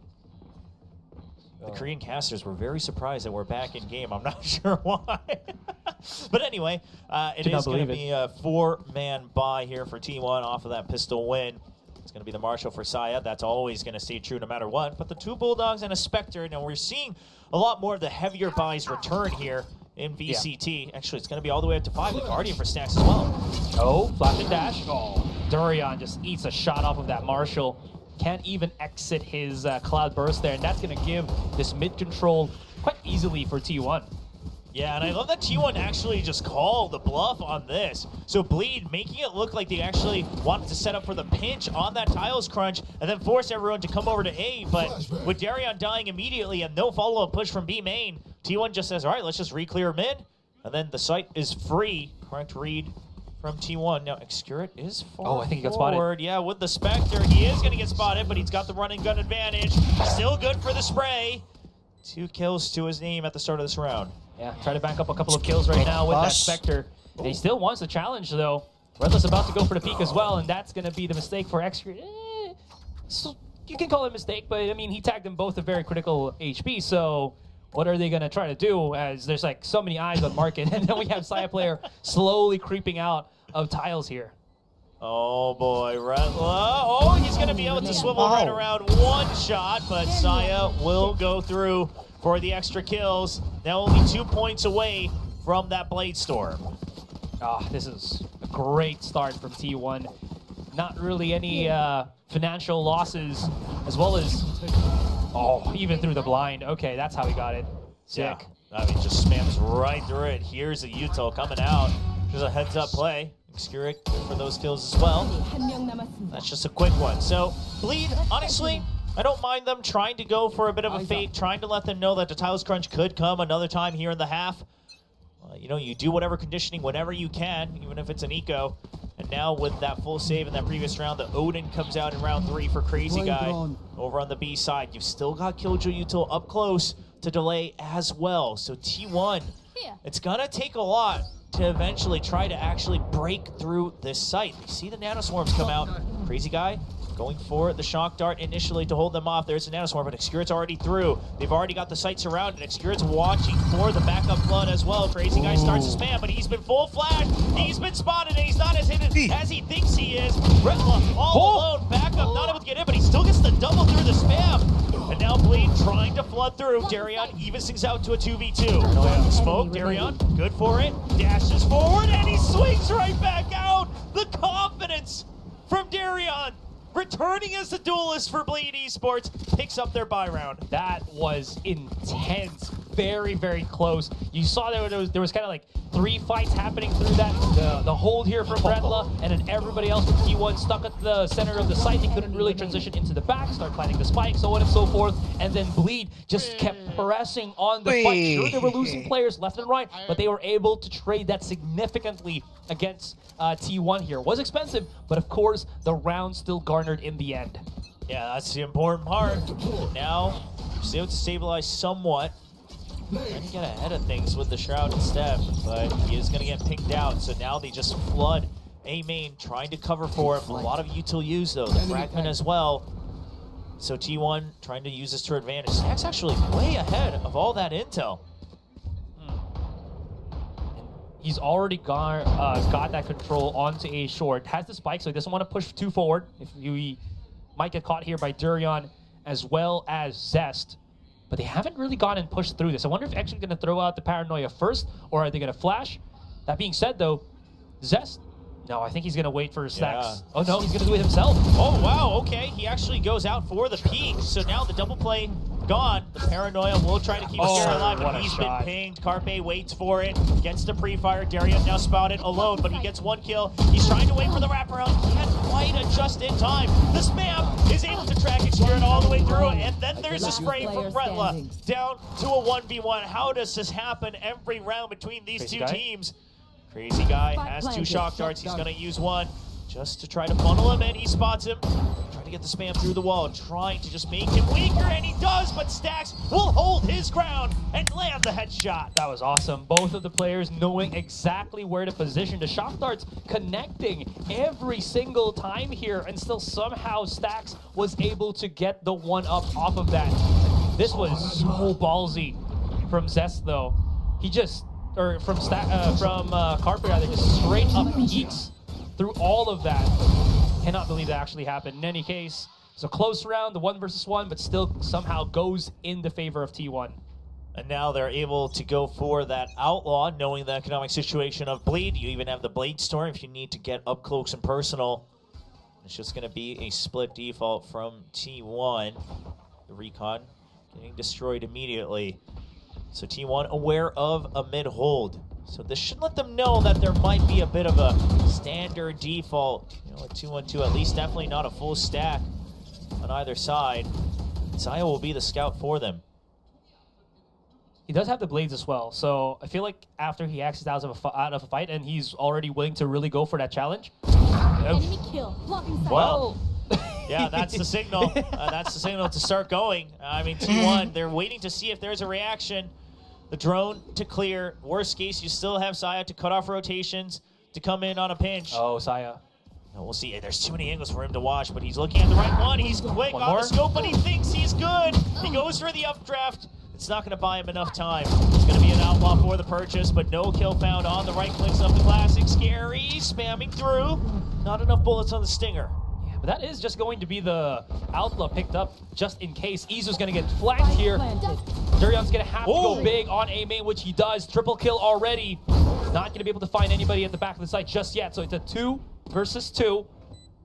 Speaker 1: The Korean casters were very surprised that we're back in game. I'm not sure why. But anyway, it is going to be a 4-man buy here for T1 off of that pistol win. It's going to be the Marshall for Saya. That's always going to stay true no matter what. But the 2 Bulldogs and a Spectre. Now we're seeing a lot more of the heavier buys return here in VCT. Actually, it's going to be all the way up to 5. The Guardian for stacks as well.
Speaker 3: Oh, flash and dash. Oh, Durian just eats a shot off of that Marshall. Can't even exit his Cloud Burst there, and that's going to give this mid control quite easily for T1.
Speaker 1: Yeah, and I love that T1 actually just called the bluff on this. So Bleed making it look like they actually wanted to set up for the pinch on that Tiles crunch and then force everyone to come over to A, but with Darion dying immediately and no follow-up push from B main, T1 just says, all right, let's just re-clear mid, and then the site is free. Correct read from T1. Now, Excurit is far
Speaker 3: I think he got
Speaker 1: forward.
Speaker 3: spotted.
Speaker 1: Yeah, with the Spectre, he is going to get spotted, but he's got the run and gun advantage. Still good for the spray. 2 kills to his name at the start of this round.
Speaker 3: Yeah, try to back up a couple of kills right now with that Spectre. And he still wants the challenge, though. Redless about to go for the peak as well, and that's going to be the mistake for Excurit. So you can call it a mistake, but I mean, he tagged them both at very critical HP, so what are they going to try to do as there's like so many eyes on market, and then we have Saya player slowly creeping out of Tiles here.
Speaker 1: Oh boy, oh, he's going to be able to swivel right around 1 shot, but Saya will go through for the extra kills. Now only 2 points away from that Blade Storm.
Speaker 3: This is a great start from T1. Not really any financial losses, as well as, even through the blind. Okay, that's how he got it. Sick.
Speaker 1: Yeah. I mean, just spams right through it. Here's a Util coming out. There's a heads-up play. Excurit for those kills as well. That's just a quick one. So, Bleed, honestly, I don't mind them trying to go for a bit of a fate, trying to let them know that the Tiles Crunch could come another time here in the half. You know, you do whatever conditioning whenever you can, even if it's an eco. And now with that full save in that previous round, the Odin comes out in round 3 for Crazy Guy. Over on the B side, you've still got Killjoy Util up close to delay as well. So T1, it's gonna take a lot to eventually try to actually break through this site. You see the Nanoswarms come out. Crazy Guy going for the Shock Dart initially to hold them off. There's the Nanoswarm, but Excurit's already through. They've already got the site surrounded. Excurit's watching for the backup flood as well. Crazy Guy starts to spam, but he's been full flash. He's been spotted, and he's not as hidden as he thinks he is. Retla all alone, backup, not able to get in, but he still gets the double through the spam. And now Bleed trying to flood through. Darion evens things out to a 2v2. Smoke, Darion, good for it. Dashes forward, and he swings right back out. The confidence from Darion, returning as the duelist for Bleed Esports, picks up their buy round.
Speaker 3: That was intense. Very, very close. You saw there was kind of like 3 fights happening through that. The hold here from Bredla, and then everybody else with T1 stuck at the center of the site. They couldn't really transition into the back, start planting the spike, so on and so forth. And then Bleed just kept pressing on the fight. Sure, they were losing players left and right, but they were able to trade that significantly against T1 here. Was expensive, but of course, the round still garnered in the end.
Speaker 1: Yeah, that's the important part. Now, he's able to stabilize somewhat. Trying to get ahead of things with the Shroud instead, but he is going to get pinged out. So now they just flood A main, trying to cover for him. A lot of util use though, the fragment as well. So T1 trying to use this to advantage. Snack's actually way ahead of all that intel.
Speaker 3: He's already got that control onto A short, has the spike, so he doesn't want to push too forward. If he might get caught here by Durian as well as Zest. But they haven't really gone and pushed through this. I wonder if actually going to throw out the Paranoia first, or are they going to flash? That being said, though, Zest, no, I think he's going to wait for Stacks.
Speaker 1: Yeah.
Speaker 3: Oh, no, he's going to do it himself.
Speaker 1: Oh, wow, okay. He actually goes out for the peek. So now the double play gone. The Paranoia will try to keep Scary alive, but he's been pinged. Carpe waits for it, gets the pre-fire. Darian now spotted alone, but he gets 1 kill. He's trying to wait for the wraparound. He can't quite adjust in time. The spam is able to track Expirit all the way through, and then there's a spray from Bretla down to a 1v1. How does this happen every round between these two teams? Crazy guy has 2 shock darts. He's going to use 1 just to try to funnel him in. He spots him. Trying to get the spam through the wall, trying to just make him weaker, and he does, but Stacks will hold his ground and land the headshot.
Speaker 3: That was awesome. Both of the players knowing exactly where to position. The shock darts connecting every single time here, and still somehow Stacks was able to get the 1-up off of that. This was so ballsy from Zest, though. He just, or from Carpe rather, just straight up peeks through all of that. Cannot believe that actually happened. In any case, it's a close round, the 1 versus 1, but still somehow goes in the favor of T1.
Speaker 1: And now they're able to go for that Outlaw, knowing the economic situation of Bleed. You even have the Blade Storm if you need to get up close and personal. It's just going to be a split default from T1. The Recon getting destroyed immediately. So T1 aware of a mid-hold. So this should let them know that there might be a bit of a standard default. You know, a 2-1-2, at least definitely not a full stack on either side. Zaya will be the scout for them.
Speaker 3: He does have the blades as well, so I feel like after he exits out of a fight and he's already willing to really go for that challenge.
Speaker 8: Enemy kill. Blocking side.
Speaker 1: Well, yeah, that's the signal. That's the signal to start going. I mean, T1, they're waiting to see if there's a reaction. The drone to clear. Worst case, you still have Saya to cut off rotations to come in on a pinch.
Speaker 3: Oh, Saya.
Speaker 1: No, we'll see. There's too many angles for him to watch, but he's looking at the right one. He's quick on the scope, but he thinks he's good. He goes for the updraft. It's not going to buy him enough time. It's going to be an outlaw for the purchase, but no kill found on the right clicks of the classic. Scary, spamming through. Not enough bullets on the Stinger.
Speaker 3: Yeah, but that is just going to be the outlaw picked up just in case. Izza's going to get flanked here. Durian's going to have to go big on A main, which he does. Triple kill already. Not going to be able to find anybody at the back of the site just yet. So it's a 2 versus 2.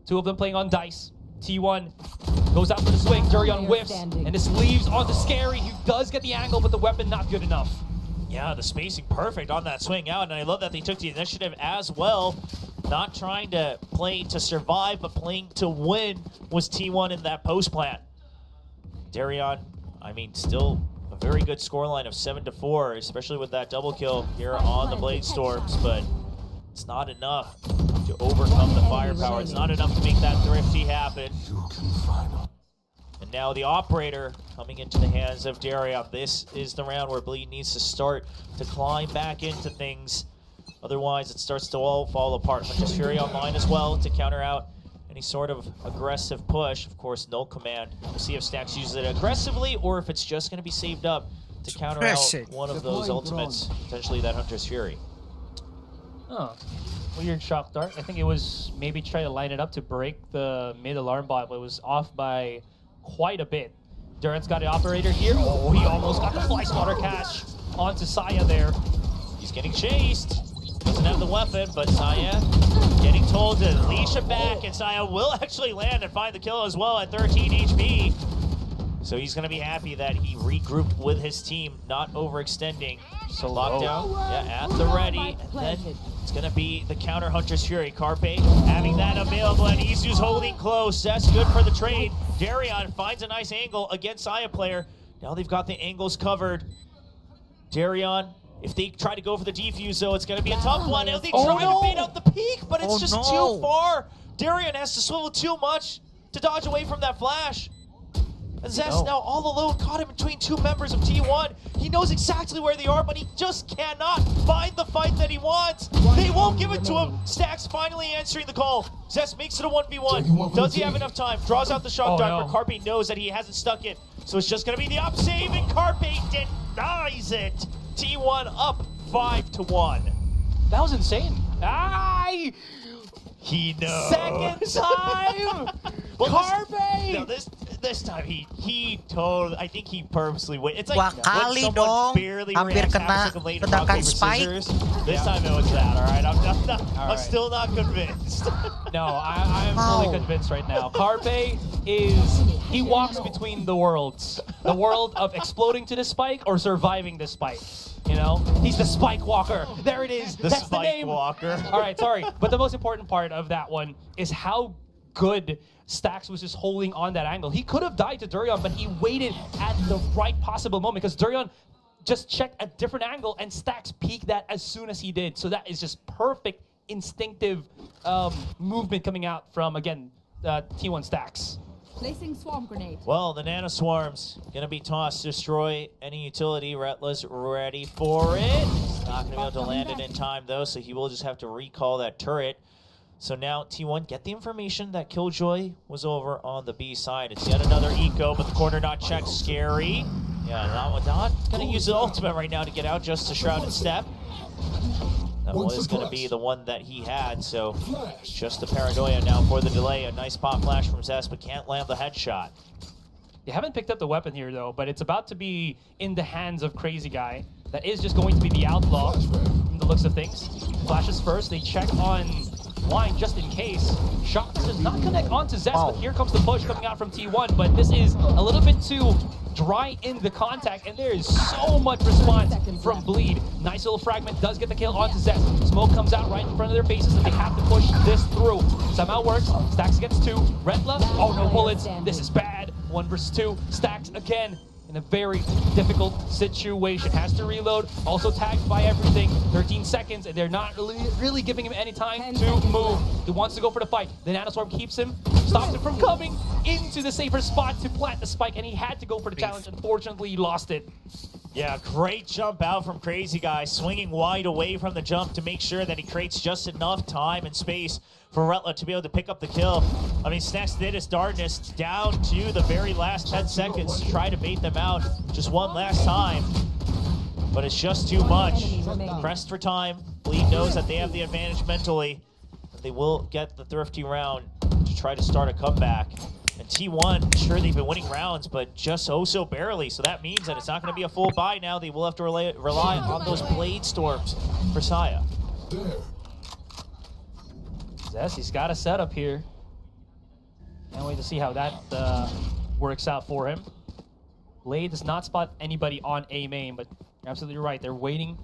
Speaker 3: 2 of them playing on dice. T1 goes out for the swing. Durian whiffs, and this leaves onto Scary. He does get the angle, but the weapon not good enough.
Speaker 1: Yeah, the spacing perfect on that swing out, and I love that they took the initiative as well. Not trying to play to survive, but playing to win was T1 in that post plant. Darion, I mean, still a very good scoreline of 7-4, especially with that double kill here on the Blade Storms, but it's not enough to overcome the firepower. It's not enough to make that thrifty happen. And now the operator coming into the hands of Darion. This is the round where Bleed needs to start to climb back into things. Otherwise, it starts to all fall apart. Hunter's Fury online as well to counter out any sort of aggressive push. Of course, no command. We'll see if Stacks uses it aggressively or if it's just going to be saved up to counter out one of those ultimates, potentially that Hunter's Fury.
Speaker 3: Oh, weird shock dart. I think it was maybe try to line it up to break the mid alarm bot, but it was off by quite a bit. Durant's got the operator here. Oh, he almost got the fly spotter catch onto Saya there.
Speaker 1: He's getting chased. Doesn't doesn't have the weapon, but Saya getting told to leash it back, and Saya will actually land and find the kill as well at 13 HP. So he's going to be happy that he regrouped with his team, not overextending. So lockdown, yeah, at the ready. And then it's going to be the counter Hunter's Fury. Carpe having that available, and Izu's holding close. That's good for the trade. Darion finds a nice angle against Saya player. Now they've got the angles covered. Darion, if they try to go for the defuse, though, it's going to be a tough one. Now they try to bait out the peak, but it's just too far. Darion has to swivel too much to dodge away from that flash. And Zest now all alone, caught him between two members of T1. He knows exactly where they are, but he just cannot find the fight that he wants. They won't give it to him. Stax finally answering the call. Zest makes it a 1v1. Does he have enough time? Draws out the shock dart, but Carpe knows that he hasn't stuck it. So it's just going to be the up save, and Carpe denies it. T1 up 5-1.
Speaker 3: That was insane.
Speaker 1: He knows.
Speaker 3: Second time!
Speaker 1: Well,
Speaker 3: Carpe!
Speaker 1: This time he totally, I think he purposely wait. It's like when
Speaker 2: kali
Speaker 1: someone
Speaker 2: dong.
Speaker 1: barely
Speaker 2: Hampir
Speaker 1: reacts
Speaker 2: kena
Speaker 1: half a second later, rock,
Speaker 2: ledakan
Speaker 1: paper,
Speaker 2: spike.
Speaker 1: scissors. This time it was that, all right? I'm still not convinced.
Speaker 3: No, I'm fully convinced right now. Carpe he walks between the worlds. The world of exploding to the spike or surviving the spike. You know? He's the spike walker. There it is. That's the name.
Speaker 1: Walker.
Speaker 3: All right, sorry. But the most important part of that one is how good Stax was just holding on that angle. He could have died to Durian, but he waited at the right possible moment because Durian just checked a different angle and Stax peeked that as soon as he did. So that is just perfect instinctive movement coming out from, again, T1 Stax.
Speaker 8: Placing swarm grenade.
Speaker 1: Well, the nano swarms gonna be tossed to destroy any utility. Retla's ready for it. He's not gonna be able to land it in time though, so he will just have to recall that turret. So now T1 get the information that Killjoy was over on the B side. It's yet another eco, but the corner not checked. Scary. Yeah, not gonna use the ultimate right now to get out, just a shrouded step. That was going to be the one that he had, so just the paranoia now for the delay. A nice pop flash from Zest, but can't land the headshot.
Speaker 3: You haven't picked up the weapon here, though, but it's about to be in the hands of Crazy Guy. That is just going to be the outlaw from the looks of things. Flashes first, they check on line just in case. Shock does not connect onto Zest, but here comes the push coming out from T1, but this is a little bit too dry in the contact, and there is so much response from Bleed. Nice little fragment does get the kill onto Zest. Smoke comes out right in front of their faces, and they have to push this through. Somehow works. Stax gets 2. Retla, oh no bullets. This is bad. 1 versus 2. Stax again in a very difficult situation. Has to reload. Also tagged by everything. 13 seconds, and they're not really giving him any time to move. He wants to go for the fight. The nanoswarm keeps him, stops him from coming into the safer spot to plant the spike, and he had to go for the challenge. Unfortunately, he lost it.
Speaker 1: Yeah, great jump out from Crazy Guy, swinging wide away from the jump to make sure that he creates just enough time and space for Retla to be able to pick up the kill. I mean, Snax did his darndess down to the very last 10 seconds to try to bait them out just one last time. But it's just too much. Pressed for time. Bleed knows that they have the advantage mentally. They will get the thrifty round to try to start a comeback. And T1, sure, they've been winning rounds, but just so barely. So that means that it's not going to be a full buy now. They will have to rely on those blade storms for Saya.
Speaker 3: Zest, he's got a setup here. Can't wait to see how that works out for him. Blade does not spot anybody on A main, but you're absolutely right. They're waiting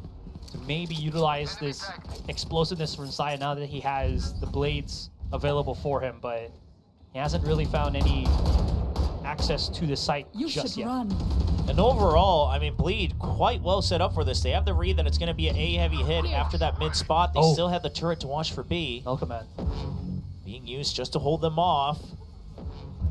Speaker 3: to maybe utilize this explosiveness from Saya now that he has the blades available for him, but he hasn't really found any access to the site just yet.
Speaker 1: And overall, I mean, Bleed quite well set up for this. They have the read that it's going to be an A heavy hit after that mid spot. They still have the turret to watch for B.
Speaker 3: CUMAN
Speaker 1: being used just to hold them off.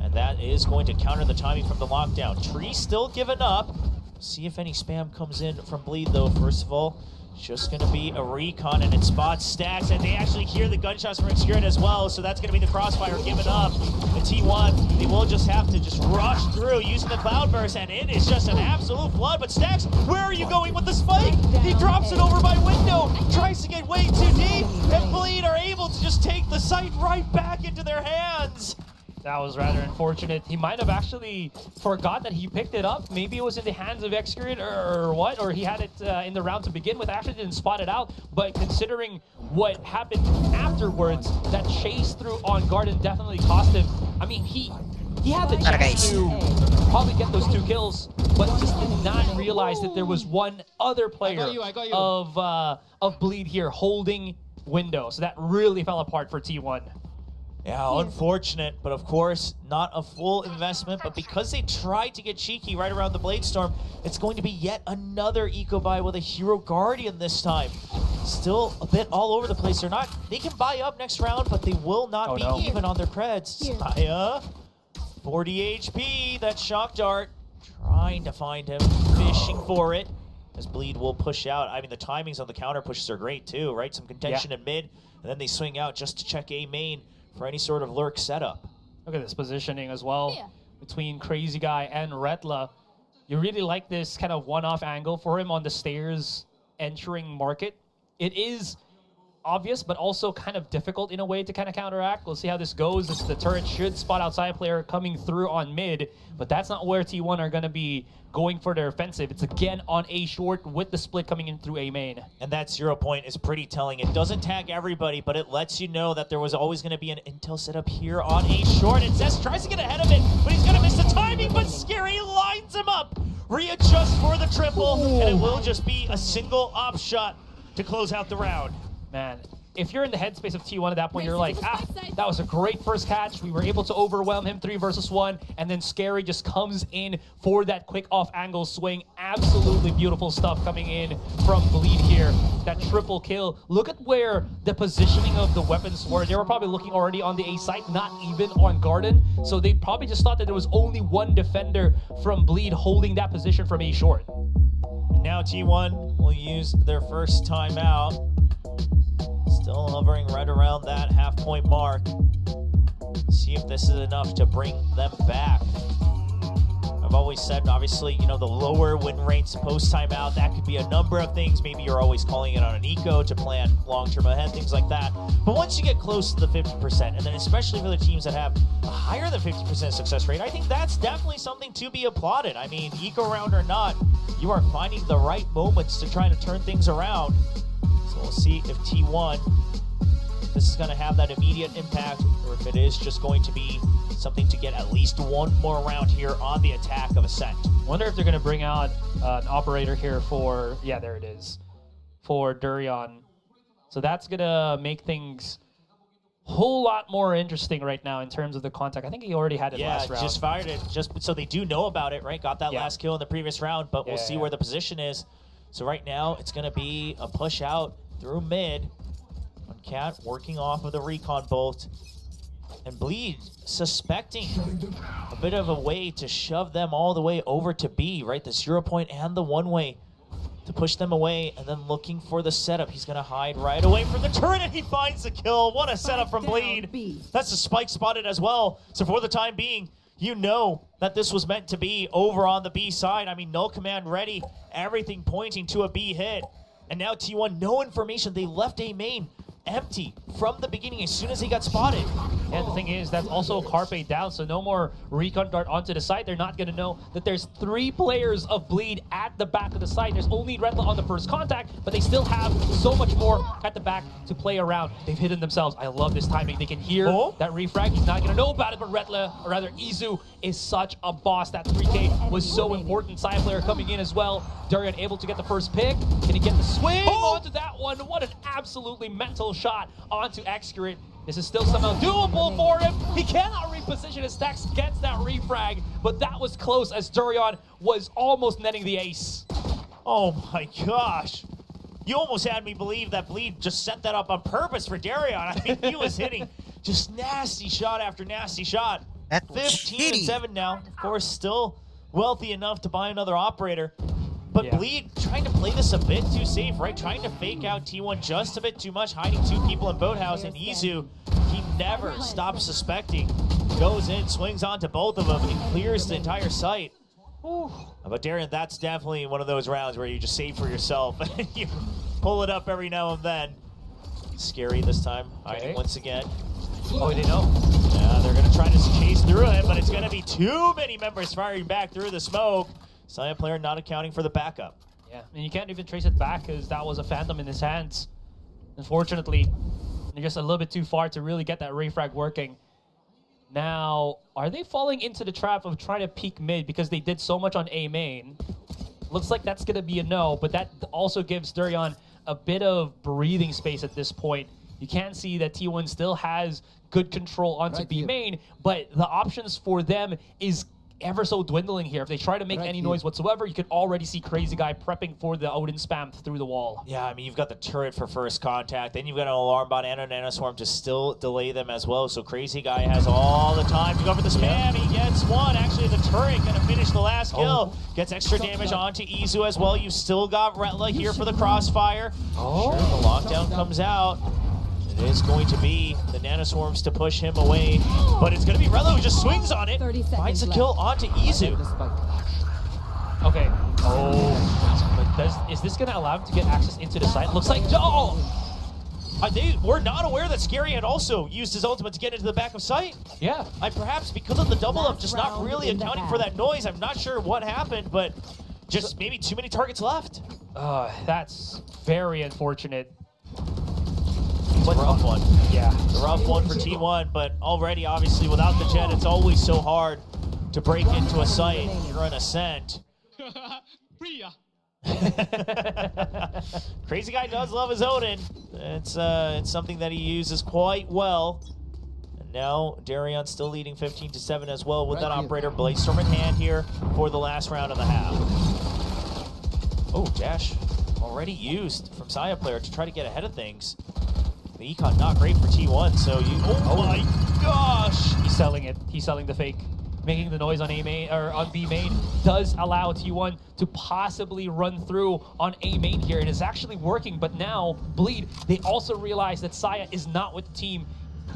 Speaker 1: And that is going to counter the timing from the lockdown. Tree still giving up. See if any spam comes in from Bleed, though. First of all, just going to be a recon, and it spots Stax, and they actually hear the gunshots from Excured as well, so that's going to be the crossfire given up. The T1, they will just have to just rush through using the Cloudburst, and it is just an absolute flood. But Stax, where are you going with the spike? He drops it over by window, tries to get way too deep, and Bleed are able to just take the site right back into their hands.
Speaker 3: That was rather unfortunate. He might have actually forgot that he picked it up. Maybe it was in the hands of Excurate or what, or he had it in the round to begin with. Actually didn't spot it out, but considering what happened afterwards, that chase through on Garden definitely cost him. I mean, he had the chance to probably get those 2 kills, but just did not realize that there was one other player of Bleed here holding window. So that really fell apart for T1.
Speaker 1: Yeah, unfortunate, but of course, not a full investment. But because they tried to get cheeky right around the Blade Storm, it's going to be yet another eco buy with a Hero Guardian this time. Still a bit all over the place. They can buy up next round, but they will not be even on their creds. Saya, 40 HP, that Shock Dart, trying to find him, fishing for it. As Bleed will push out. I mean, the timings on the counter pushes are great too, right? Some contention in mid, and then they swing out just to check A main for any sort of lurk setup.
Speaker 3: Look at this positioning as well between Crazy Guy and Retla. You really like this kind of one-off angle for him on the stairs entering market. It is obvious, but also kind of difficult in a way to kind of counteract. We'll see how this goes. The turret should spot outside player coming through on mid, but that's not where T1 are going to be going for their offensive. It's again on A short with the split coming in through A main.
Speaker 1: And that 0 point is pretty telling. It doesn't tag everybody, but it lets you know that there was always going to be an intel setup here on A short. And Zest tries to get ahead of it, but he's going to miss the timing, but Scary lines him up. Readjust for the triple, and it will just be a single op shot to close out the round.
Speaker 3: Man, if you're in the headspace of T1 at that point, you're like, that was a great first catch. We were able to overwhelm him 3 versus 1, and then Scary just comes in for that quick off-angle swing. Absolutely beautiful stuff coming in from Bleed here. That triple kill. Look at where the positioning of the weapons were. They were probably looking already on the A site, not even on Garden. So they probably just thought that there was only one defender from Bleed holding that position from A short.
Speaker 1: And now T1 will use their first timeout. Still hovering right around that half-point mark. See if this is enough to bring them back. I've always said, obviously, you know, the lower win rates post-timeout, that could be a number of things. Maybe you're always calling it on an eco to plan long-term ahead, things like that. But once you get close to the 50%, and then especially for the teams that have a higher than 50% success rate, I think that's definitely something to be applauded. I mean, eco round or not, you are finding the right moments to try to turn things around. So we'll see if T1, this is going to have that immediate impact, or if it is just going to be something to get at least one more round here on the attack of Ascent.
Speaker 3: Wonder if they're going to bring out an operator here for, yeah, there it is, for Durian. So that's going to make things a whole lot more interesting right now in terms of the contact. I think he already had it last round.
Speaker 1: Yeah, just fired it, just so they do know about it, right? Got that last kill in the previous round, but we'll see where the position is. So right now, it's going to be a push out through mid. Cat working off of the recon bolt, and Bleed suspecting a bit of a way to shove them all the way over to B, right? The 0 point and the 1-way to push them away, and then looking for the setup. He's gonna hide right away from the turret, and he finds the kill. What a setup from Bleed. That's a spike spotted as well. So for the time being, you know that this was meant to be over on the B side. I mean, null command ready, everything pointing to a B hit. And now T1, no information. They left A main empty from the beginning as soon as he got spotted.
Speaker 3: And the thing is, that's also Carpe down, so no more recon dart onto the site. They're not going to know that there's 3 players of Bleed at the back of the site. There's only Retla on the first contact, but they still have so much more at the back to play around. They've hidden themselves. I love this timing. They can hear that refrag. He's not going to know about it, but Retla, or rather Izzu, is such a boss. That 3K was so important. Side player coming in as well. Durian able to get the first pick. Can he get the swing onto that one? What an absolutely mental shot onto Excurate. This is still somehow doable for him. He cannot reposition his stacks, gets that refrag, but that was close as Durian was almost netting the ace.
Speaker 1: Oh my gosh. You almost had me believe that Bleed just set that up on purpose for Darion. I mean, he was hitting just nasty shot after nasty shot. 15-7 now. Of course, still wealthy enough to buy another operator. But Bleed trying to play this a bit too safe, right? Trying to fake out T1 just a bit too much, hiding 2 people in Boathouse, and Izzu, he never stops suspecting. Goes in, swings onto both of them, and clears the entire site. But Darren, that's definitely one of those rounds where you just save for yourself and you pull it up every now and then. Scary this time, hiding once again.
Speaker 3: Oh, they know.
Speaker 1: Yeah, they're going to try to chase through it, but it's going to be too many members firing back through the smoke. Saya player not accounting for the backup.
Speaker 3: Yeah, and you can't even trace it back because that was a Phantom in his hands. Unfortunately, they're just a little bit too far to really get that Ray Frag working. Now, are they falling into the trap of trying to peek mid because they did so much on A main? Looks like that's going to be a no, but that also gives Durian a bit of breathing space at this point. You can see that T1 still has good control onto B main, but the options for them is ever so dwindling here. If they try to make any noise whatsoever, you can already see Crazy Guy prepping for the Odin spam through the wall.
Speaker 1: Yeah, I mean, you've got the turret for first contact, then you've got an alarm bot and a nanoswarm to still delay them as well, so Crazy Guy has all the time to go for the spam. He gets one. Actually, the turret gonna finish the last kill. Gets extra damage onto Izu as well. You've still got Retla here for the crossfire. Sure, the lockdown comes out. It is going to be the nanoswarms to push him away, but it's going to be Retla who just swings on it. Finds the kill onto Izu.
Speaker 3: Okay. Oh. But is this going to allow him to get access into the site? Looks like... Oh!
Speaker 1: They were not aware that Scary had also used his ultimate to get into the back of sight.
Speaker 3: Yeah.
Speaker 1: Perhaps because of the double up, just not really accounting for that noise. I'm not sure what happened, but just maybe too many targets left.
Speaker 3: That's very unfortunate.
Speaker 1: It's a rough one.
Speaker 3: Yeah.
Speaker 1: It's a rough one for T1, but already, obviously, without the jet, it's always so hard to break into a site. You're on Ascent. Crazy Guy does love his Odin. It's something that he uses quite well. And now Darion still leading 15-7 as well with that operator Bladestorm in hand here for the last round of the half. Oh, dash already used from Saya player to try to get ahead of things. The econ not great for T1, so you... Oh my gosh!
Speaker 3: He's selling it. He's selling the fake. Making the noise on A main or on B main does allow T1 to possibly run through on A main here, and it's actually working. But now Bleed, they also realize that Saya is not with the team.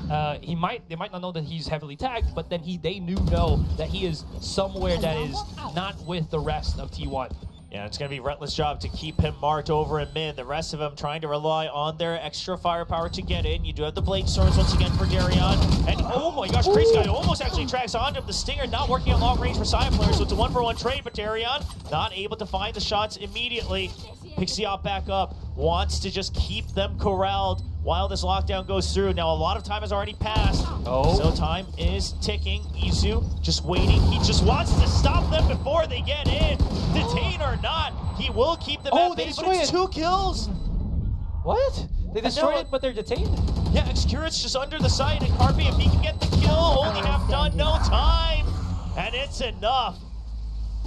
Speaker 3: They might not know that he's heavily tagged, but then they know that he is somewhere that is not with the rest of T1.
Speaker 1: Yeah, it's going to be Retla's job to keep him marked over in mid. The rest of them trying to rely on their extra firepower to get in. You do have the Blade Storms once again for Darion. And oh my gosh, Crazy Guy almost actually tracks onto him. The Stinger not working at long range for Saya players, so it's a 1-for-1 trade, but Darion not able to find the shots immediately. Picks the op back up, wants to just keep them corralled while this lockdown goes through. Now, a lot of time has already passed, so time is ticking. Izu just waiting. He just wants to stop them before they get in. Detain or not, he will keep them at bay, but it's 2 kills.
Speaker 3: What? They destroyed it, but they're detained?
Speaker 1: Yeah, Excurit's just under the site, and Carpe, if he can get the kill, only half done, no time. And it's enough.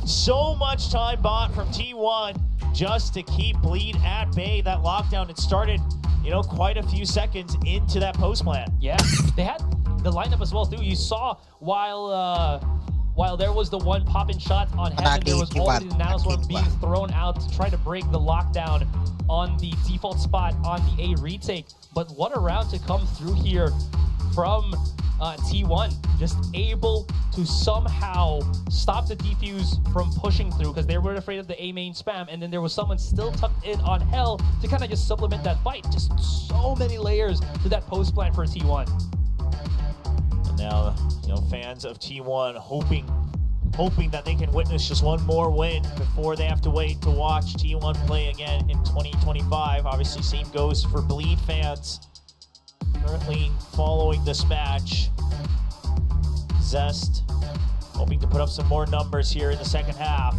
Speaker 1: So much time bought from T1 just to keep Bleed at bay. That lockdown, it started, you know, quite a few seconds into that post plan.
Speaker 3: Yeah, they had the lineup as well, too. You saw while there was the one pop-in shot on Heaven, there was already the nanoswarm being thrown out to try to break the lockdown on the default spot on the A retake. But what a round to come through here from T1, just able to somehow stop the defuse from pushing through because they were afraid of the A main spam, and then there was someone still tucked in on Hell to kind of just supplement that fight. Just so many layers to that post plan for T1.
Speaker 1: And now, you know, fans of T1 hoping that they can witness just one more win before they have to wait to watch T1 play again in 2025. Obviously, same goes for Bleed fans. Currently following this match, Zest hoping to put up some more numbers here in the second half.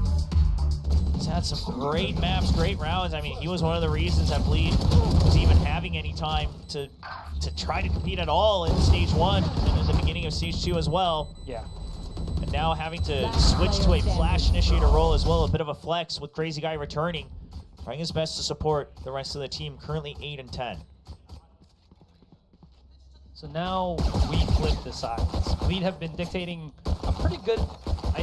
Speaker 1: He's had some great maps, great rounds. I mean, he was one of the reasons that Bleed was even having any time to try to compete at all in Stage 1 and in the beginning of Stage 2 as well.
Speaker 3: Yeah.
Speaker 1: And now having to switch to a Flash Initiator role as well, a bit of a flex with Crazy Guy returning. Trying his best to support the rest of the team, currently 8-10.
Speaker 3: So now we flip the sides. Bleed have been dictating a pretty good,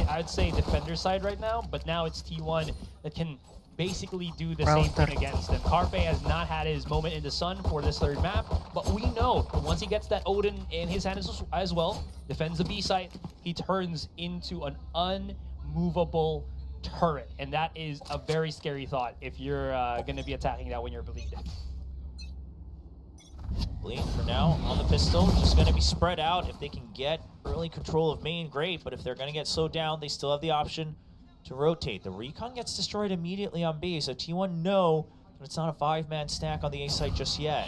Speaker 3: I'd say, defender side right now, but now it's T1 that can basically do the same thing against them. Carpe has not had his moment in the sun for this third map, but we know that once he gets that Odin in his hand as well, defends the B site, he turns into an unmovable turret, and that is a very scary thought if you're going to be attacking that when you're Bleed.
Speaker 1: Bleed for now on the pistol, just going to be spread out. If they can get early control of main, great, but if they're going to get slowed down, they still have the option to rotate. The recon gets destroyed immediately on B, so T1 know that it's not a 5-man stack on the A site just yet.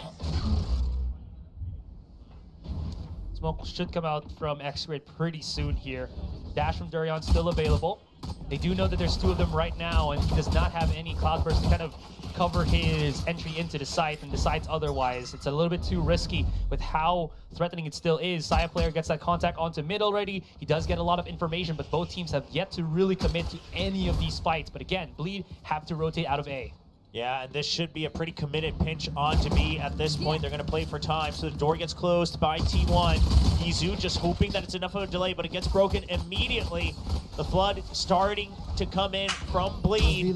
Speaker 3: Smoke should come out from X-Grid pretty soon here. Dash from Durian still available. They do know that there's 2 of them right now, and he does not have any Cloudburst to kind of cover his entry into the site, and decides otherwise. It's a little bit too risky with how threatening it still is. Saya player gets that contact onto mid already. He does get a lot of information, but both teams have yet to really commit to any of these fights. But again, Bleed have to rotate out of A.
Speaker 1: Yeah, and this should be a pretty committed pinch onto B at this point. They're going to play for time, so the door gets closed by T1. Izza just hoping that it's enough of a delay, but it gets broken immediately. The flood starting to come in from Bleed.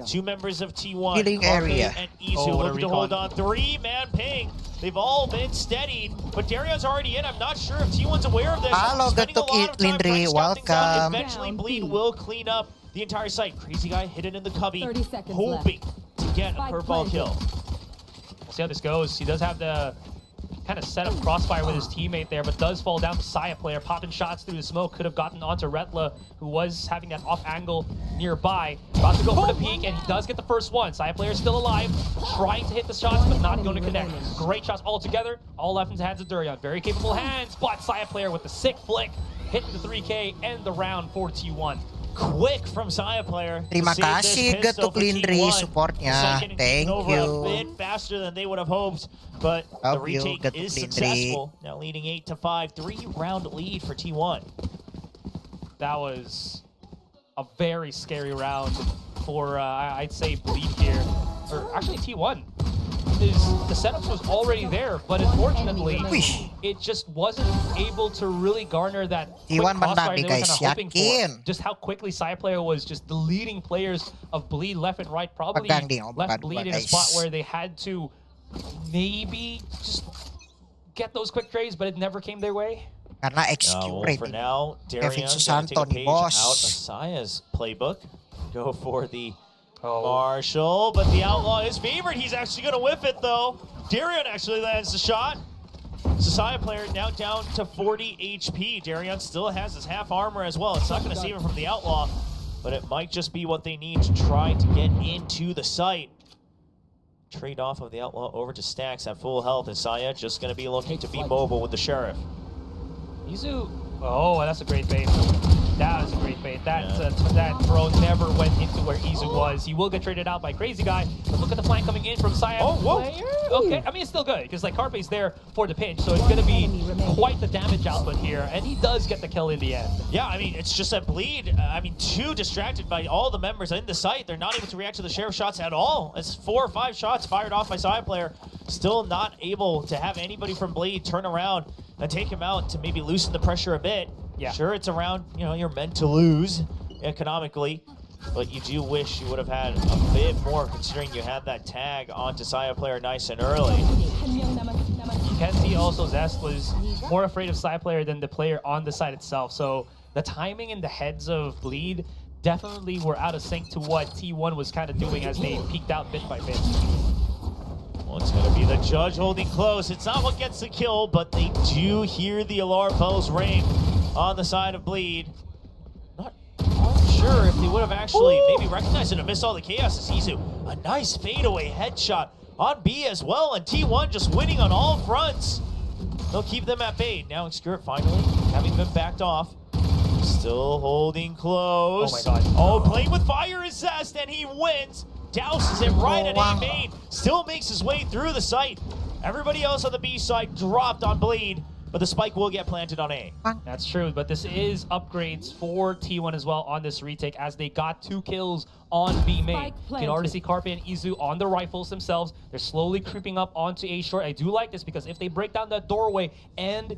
Speaker 1: 2 members of T1,
Speaker 2: Healing area.
Speaker 1: and Izza looking to hold on. 3-man ping. They've all been steadied, but Darion's already in. I'm not sure if T1's aware of this.
Speaker 2: Hello,
Speaker 1: Spending a lot of time
Speaker 2: Lindri.
Speaker 1: trying to scout things out.
Speaker 2: Welcome.
Speaker 1: Eventually, Bleed will clean up the entire site. Crazy guy hidden in the cubby,
Speaker 5: 30 seconds
Speaker 1: hoping to get a
Speaker 5: Spike
Speaker 1: curveball
Speaker 5: planted.
Speaker 1: kill.
Speaker 3: We'll see how this goes. He does have the kind of set up crossfire with his teammate there, but does fall down to Saya player. Popping shots through the smoke, could have gotten onto Retla, who was having that off angle nearby. About to go for the peek, and he does get the first one. Saya player is still alive, trying to hit the shots, but not going to connect. Great shots all together, all left into the hands of Durian. Very capable hands, but Saya player with the sick flick, hitting the 3K, end the round for T1.
Speaker 1: Quick from Saya player.
Speaker 2: Terima kasih Getuk Lindri supportnya. Thank
Speaker 1: over a
Speaker 2: you.
Speaker 1: bit faster than they would have hoped, but the
Speaker 2: Love you,
Speaker 1: retake
Speaker 2: Getuk
Speaker 1: is
Speaker 2: Lindri.
Speaker 1: successful. Now leading 8-5, 3-round lead for T1.
Speaker 3: That was a very scary round for, I'd say, Bleed here. Or actually, T1. The setup was already there, but unfortunately, it just wasn't able to really garner that quick
Speaker 2: T1
Speaker 3: crossfire they
Speaker 2: menang
Speaker 3: were
Speaker 2: nih,
Speaker 3: kind of
Speaker 2: guys.
Speaker 3: hoping for.
Speaker 2: Yakin.
Speaker 3: Just how quickly Saya player was just deleting players of Bleed left and right. Probably
Speaker 2: Pegang nih,
Speaker 3: left
Speaker 2: bukan,
Speaker 3: Bleed in a
Speaker 2: guys.
Speaker 3: spot where they had to maybe just get those quick trades, but it never came their way.
Speaker 2: Karena execute
Speaker 1: Well,
Speaker 2: rate.
Speaker 1: for now, Darion's going to
Speaker 2: Susanto
Speaker 1: take a
Speaker 2: nih,
Speaker 1: page out of
Speaker 2: bos.
Speaker 1: Saya's playbook. Go for the Marshall, but the Outlaw is favored. He's actually going to whiff it, though. Darion actually lands the shot. Saya player now down to 40 HP. Darion still has his half armor as well. It's not going to save him from the Outlaw, but it might just be what they need to try to get into the site. Trade off of the Outlaw over to Stacks at full health, and Saya just going to be looking to be mobile with the Sheriff.
Speaker 3: Izza, oh, that's a great bait. That was a great bait. That throw never went into where Izza was. He will get traded out by Crazy Guy. But look at the flank coming in from Saya.
Speaker 1: Oh, whoa.
Speaker 3: Okay, I mean, it's still good because like Carpe's there for the pinch, so it's going to be quite the damage output here. And he does get the kill in the end.
Speaker 1: Yeah, I mean, it's just that Bleed, I mean, too distracted by all the members in the site. They're not able to react to the Sheriff shots at all. It's 4 or 5 shots fired off by Saya player. Still not able to have anybody from Bleed turn around and take him out to maybe loosen the pressure a bit.
Speaker 3: Yeah.
Speaker 1: Sure, it's around, you know, you're meant to lose economically, but you do wish you would have had a bit more considering you had that tag onto Saya player nice and early.
Speaker 3: You can see also Zest was more afraid of Saya player than the player on the side itself. So the timing in the heads of Bleed definitely were out of sync to what T1 was kind of doing as they peeked out bit by bit.
Speaker 1: Well, it's going to be the judge holding close. It's not what gets the kill, but they do hear the alarm bells ring on the side of Bleed. Not sure if they would have actually maybe recognized it and missed all the chaos as Izza. A nice fadeaway headshot on B as well, and T1 just winning on all fronts. They'll keep them at bay. Now Excurrent finally, having been backed off, still holding close.
Speaker 3: Oh my god.
Speaker 1: Oh, playing with fire is Zest, and he wins. Douses him right at A main. Still makes his way through the site. Everybody else on the B side dropped on Bleed, but the spike will get planted on A.
Speaker 3: That's true, but this is upgrades for T1 as well on this retake as they got 2 kills on B main. You can already see Carpe and Izza on the rifles themselves. They're slowly creeping up onto A short. I do like this because if they break down that doorway and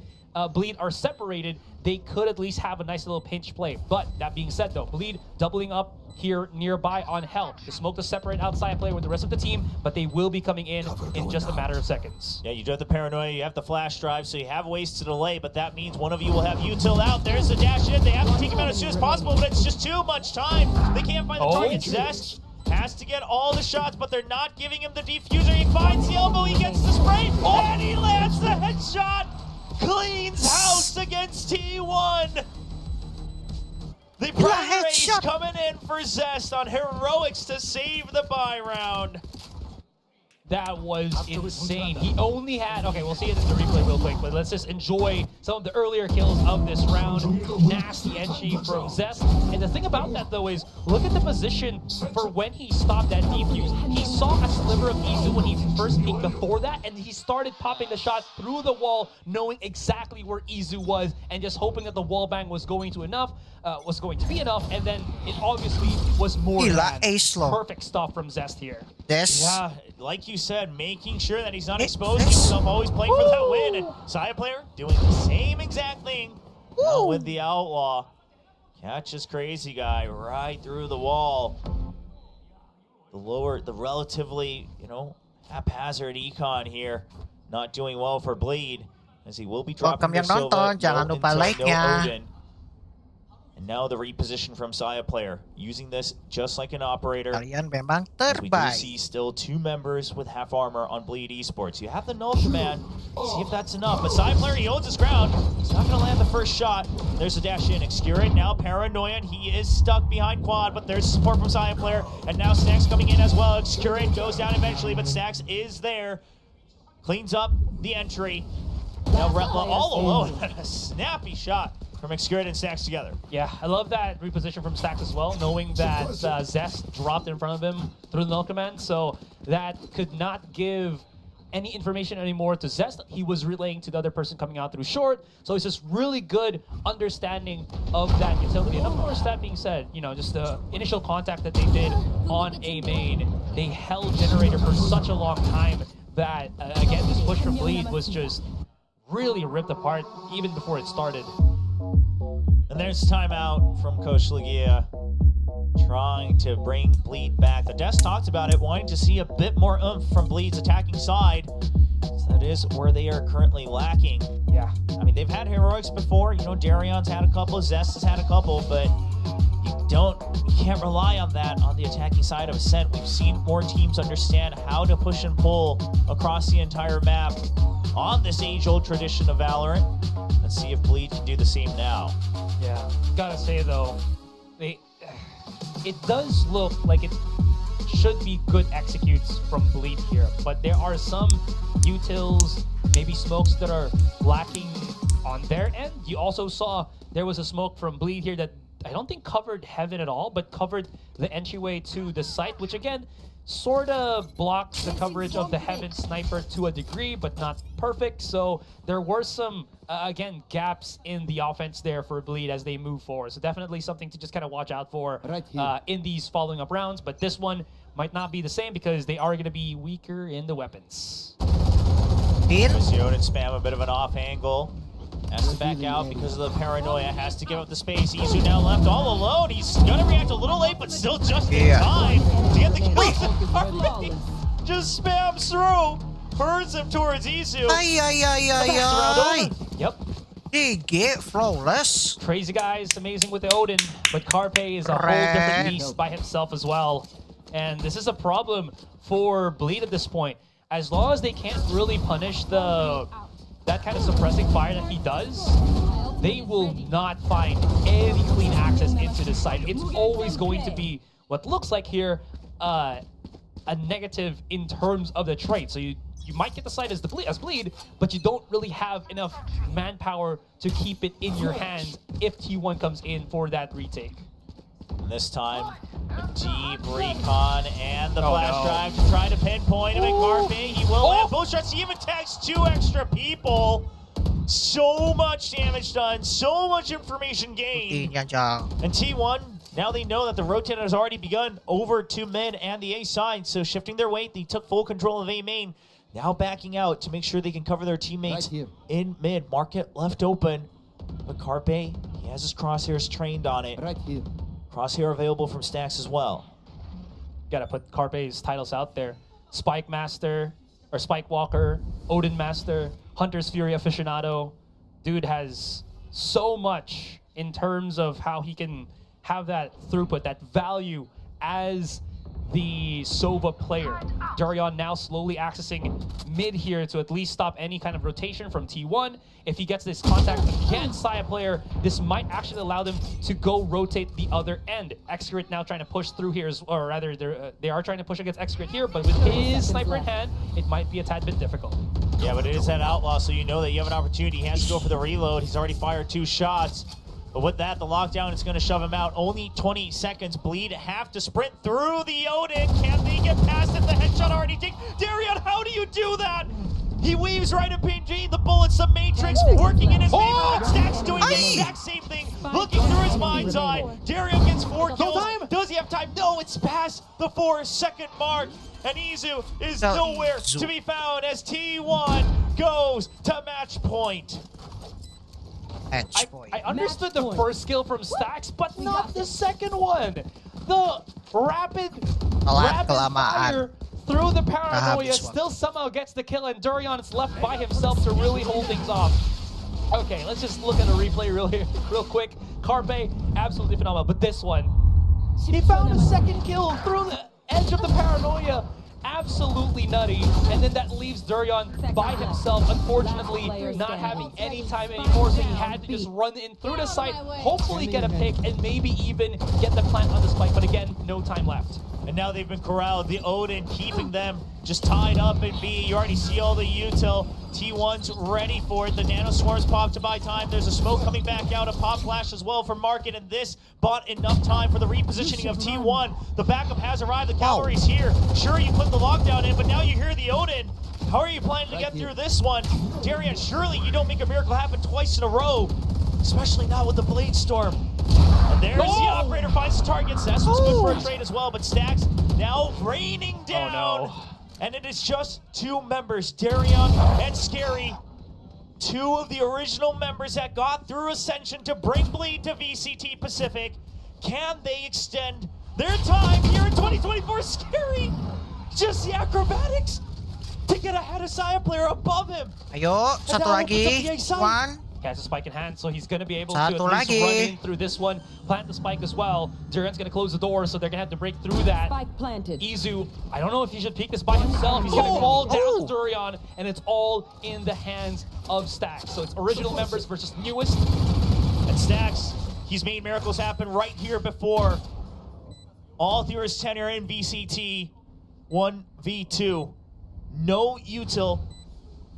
Speaker 3: Bleed are separated, they could at least have a nice little pinch play. But that being said though, Bleed doubling up here nearby on health. The smoke to separate outside player with the rest of the team, but they will be coming in just a matter of seconds.
Speaker 1: Yeah, you do have the paranoia, you have the flash drive, so you have ways to delay, but that means one of you will have util out. There's the dash in. They have to take him out as soon as possible, but it's just too much time. They can't find the target. Zest Has to get all the shots, but they're not giving him the diffuser. He finds the elbow, he gets the spray, and he lands the headshot. Cleans house against T1. The pressure race coming in for Zest on heroics to save the buy round.
Speaker 3: That was insane. He only had, okay, we'll see it in the replay real quick, but let's just enjoy some of the earlier kills of this round. Nasty entry from Zest. And the thing about that, though, is look at the position for when he stopped that defuse. He saw a sliver of Izza when he first peeked before that, and he started popping the shot through the wall, knowing exactly where Izza was, and just hoping that the wall bang was going to be enough, and then it obviously was more than perfect stuff from Zest here.
Speaker 1: Yeah, like you said, making sure that he's not exposing himself, always playing for that win. And Saya player doing the same exact thing now with the Outlaw. Catches Crazy Guy right through the wall. The relatively, haphazard econ here, not doing well for Bleed, as he will be dropping the Silva.
Speaker 2: Jangan lupa like-nya.
Speaker 1: Odin. And now the reposition from Saya player, using this just like an operator.
Speaker 2: Kalian memang
Speaker 1: We do
Speaker 2: terbaik.
Speaker 1: see still 2 members with half armor on Bleed Esports. You have the null command, see if that's enough. But Saya player, he owns his ground. He's not going to land the first shot. There's a dash in. Obscure it now. Paranoia. He is stuck behind quad, but there's support from Saya player. And now Stacks coming in as well. Obscure it goes down eventually, but Stacks is there. Cleans up the entry. Now Retla all alone. A snappy shot from Obscured and Stacks together.
Speaker 3: Yeah, I love that reposition from Stacks as well, knowing that Zest dropped in front of him through the null command, so that could not give any information anymore to Zest. He was relaying to the other person coming out through short, so it's just really good understanding of that utility. And of course, that being said, just the initial contact that they did on A main, they held Generator for such a long time that, again, this push from Bleed was just really ripped apart even before it started.
Speaker 1: And there's timeout from Coach Legia, trying to bring Bleed back. The Des talked about it, wanting to see a bit more oomph from Bleed's attacking side. So that is where they are currently lacking.
Speaker 3: Yeah.
Speaker 1: I mean, they've had heroics before. Darion's had a couple, Zest has had a couple, but you can't rely on that on the attacking side of Ascent. We've seen more teams understand how to push and pull across the entire map on this age-old tradition of Valorant. Let's see if Bleed can do the same now.
Speaker 3: Yeah, gotta say though, it does look like it should be good executes from Bleed here, but there are some utils, maybe smokes that are lacking on their end. You also saw there was a smoke from Bleed here that I don't think covered Heaven at all, but covered the entryway to the site, which again, sort of blocks the coverage of the Heaven sniper to a degree, but not perfect. So there were some, again, gaps in the offense there for Bleed as they move forward. So definitely something to just kind of watch out for in these following up rounds. But this one might not be the same because they are going to be weaker in the weapons.
Speaker 1: Odin spam a bit of an off angle. Has to back out because of the paranoia. Has to give up the space. Izu now left all alone. He's gonna react a little late, but still just in time to get the kill. Just spams through. Hurls him towards Izu.
Speaker 3: Yep.
Speaker 2: GG, flawless.
Speaker 3: Crazy Guy is amazing with the Odin, but Carpe is a whole different beast by himself as well. And this is a problem for Bleed at this point. As long as they can't really punish that kind of suppressing fire that he does, they will not find any clean access into this site. It's always going to be what looks like here a negative in terms of the trade. So you might get the site as Bleed, but you don't really have enough manpower to keep it in your hands if T1 comes in for that retake.
Speaker 1: This time, a deep recon and the flash drive to try to pinpoint him. Carpe, he will land both shots. He even tags 2 extra people. So much damage done, so much information gained. And T1, now they know that the rotate has already begun over to mid and the A side. So shifting their weight, they took full control of A main. Now backing out to make sure they can cover their teammates in mid. Market left open, but Carpe, he has his crosshairs trained on it. Crosshair available from Stacks as well.
Speaker 3: Gotta put Carpe's titles out there. Spike Master, or Spike Walker, Odin Master, Hunter's Fury Aficionado. Dude has so much in terms of how he can have that throughput, that value as the Sova player. Darion now slowly accessing mid here to at least stop any kind of rotation from T1. If he gets this contact against Saya player, this might actually allow them to go rotate the other end. Excurate now trying to push through here, or rather they are trying to push against Excurate here, but with his sniper in hand, it might be a tad bit difficult.
Speaker 1: Yeah, but it is that Outlaw, so you know that you have an opportunity. He has to go for the reload. He's already fired 2 shots. But with that, the lockdown is going to shove him out. Only 20 seconds. Bleed have to sprint through the Odin. Can they get past it? The headshot already taken. Darion, how do you do that? He weaves right in PG. The bullets, the Matrix working in his favor. And Stack's doing the exact same thing. Looking through his mind's eye. Darion gets 4 kills. Does he have time? No, it's past the 4-second mark. And Izza is nowhere to be found as T1 goes to match point.
Speaker 3: I understood the first kill from Stacks, but not the second one. The rapid fire through the paranoia still somehow gets the kill, and Darion is left by himself to really hold things off. Okay, let's just look at the replay real quick. Carpe, absolutely phenomenal, but this one, he found a second kill through the edge of the paranoia. Absolutely nutty, and then that leaves Darion by himself, unfortunately not having any time anymore, so he had to just run in through the site, hopefully get a pick, and maybe even get the plant on the spike, but again, no time left.
Speaker 1: And now they've been corralled. The Odin keeping them just tied up in B. You already see all the util. T1's ready for it. The nanoswarms pop to buy time. There's a smoke coming back out. A pop flash as well for Market. And this bought enough time for the repositioning of T1. The backup has arrived. The cavalry's here. Sure, you put the lockdown in, but now you hear the Odin. How are you planning to get through this one? Darion, surely you don't make a miracle happen twice in a row. Especially not with the Blade Storm. And there's the operator, finds the targets. That's what's good for a trade as well, but Stacks now raining down.
Speaker 3: Oh, no.
Speaker 1: And it is just 2 members, Darion and Scary. 2 of the original members that got through Ascension to bring Bleed to VCT Pacific. Can they extend their time here in 2024? Scary, just the acrobatics to get ahead of Saya player above him.
Speaker 2: Ayo, satu lagi. One.
Speaker 3: He has a spike in hand, so he's going to be able to at least run in through this one, plant the spike as well. Darion's going to close the door, so they're going to have to break through that.
Speaker 5: Spike planted.
Speaker 3: Izza, I don't know if he should peek this by himself. He's going to fall down to Darion, and it's all in the hands of Stacks. So it's original members versus newest.
Speaker 1: And Stacks, he's made miracles happen right here before. All through his tenure in VCT, 1v2. No util.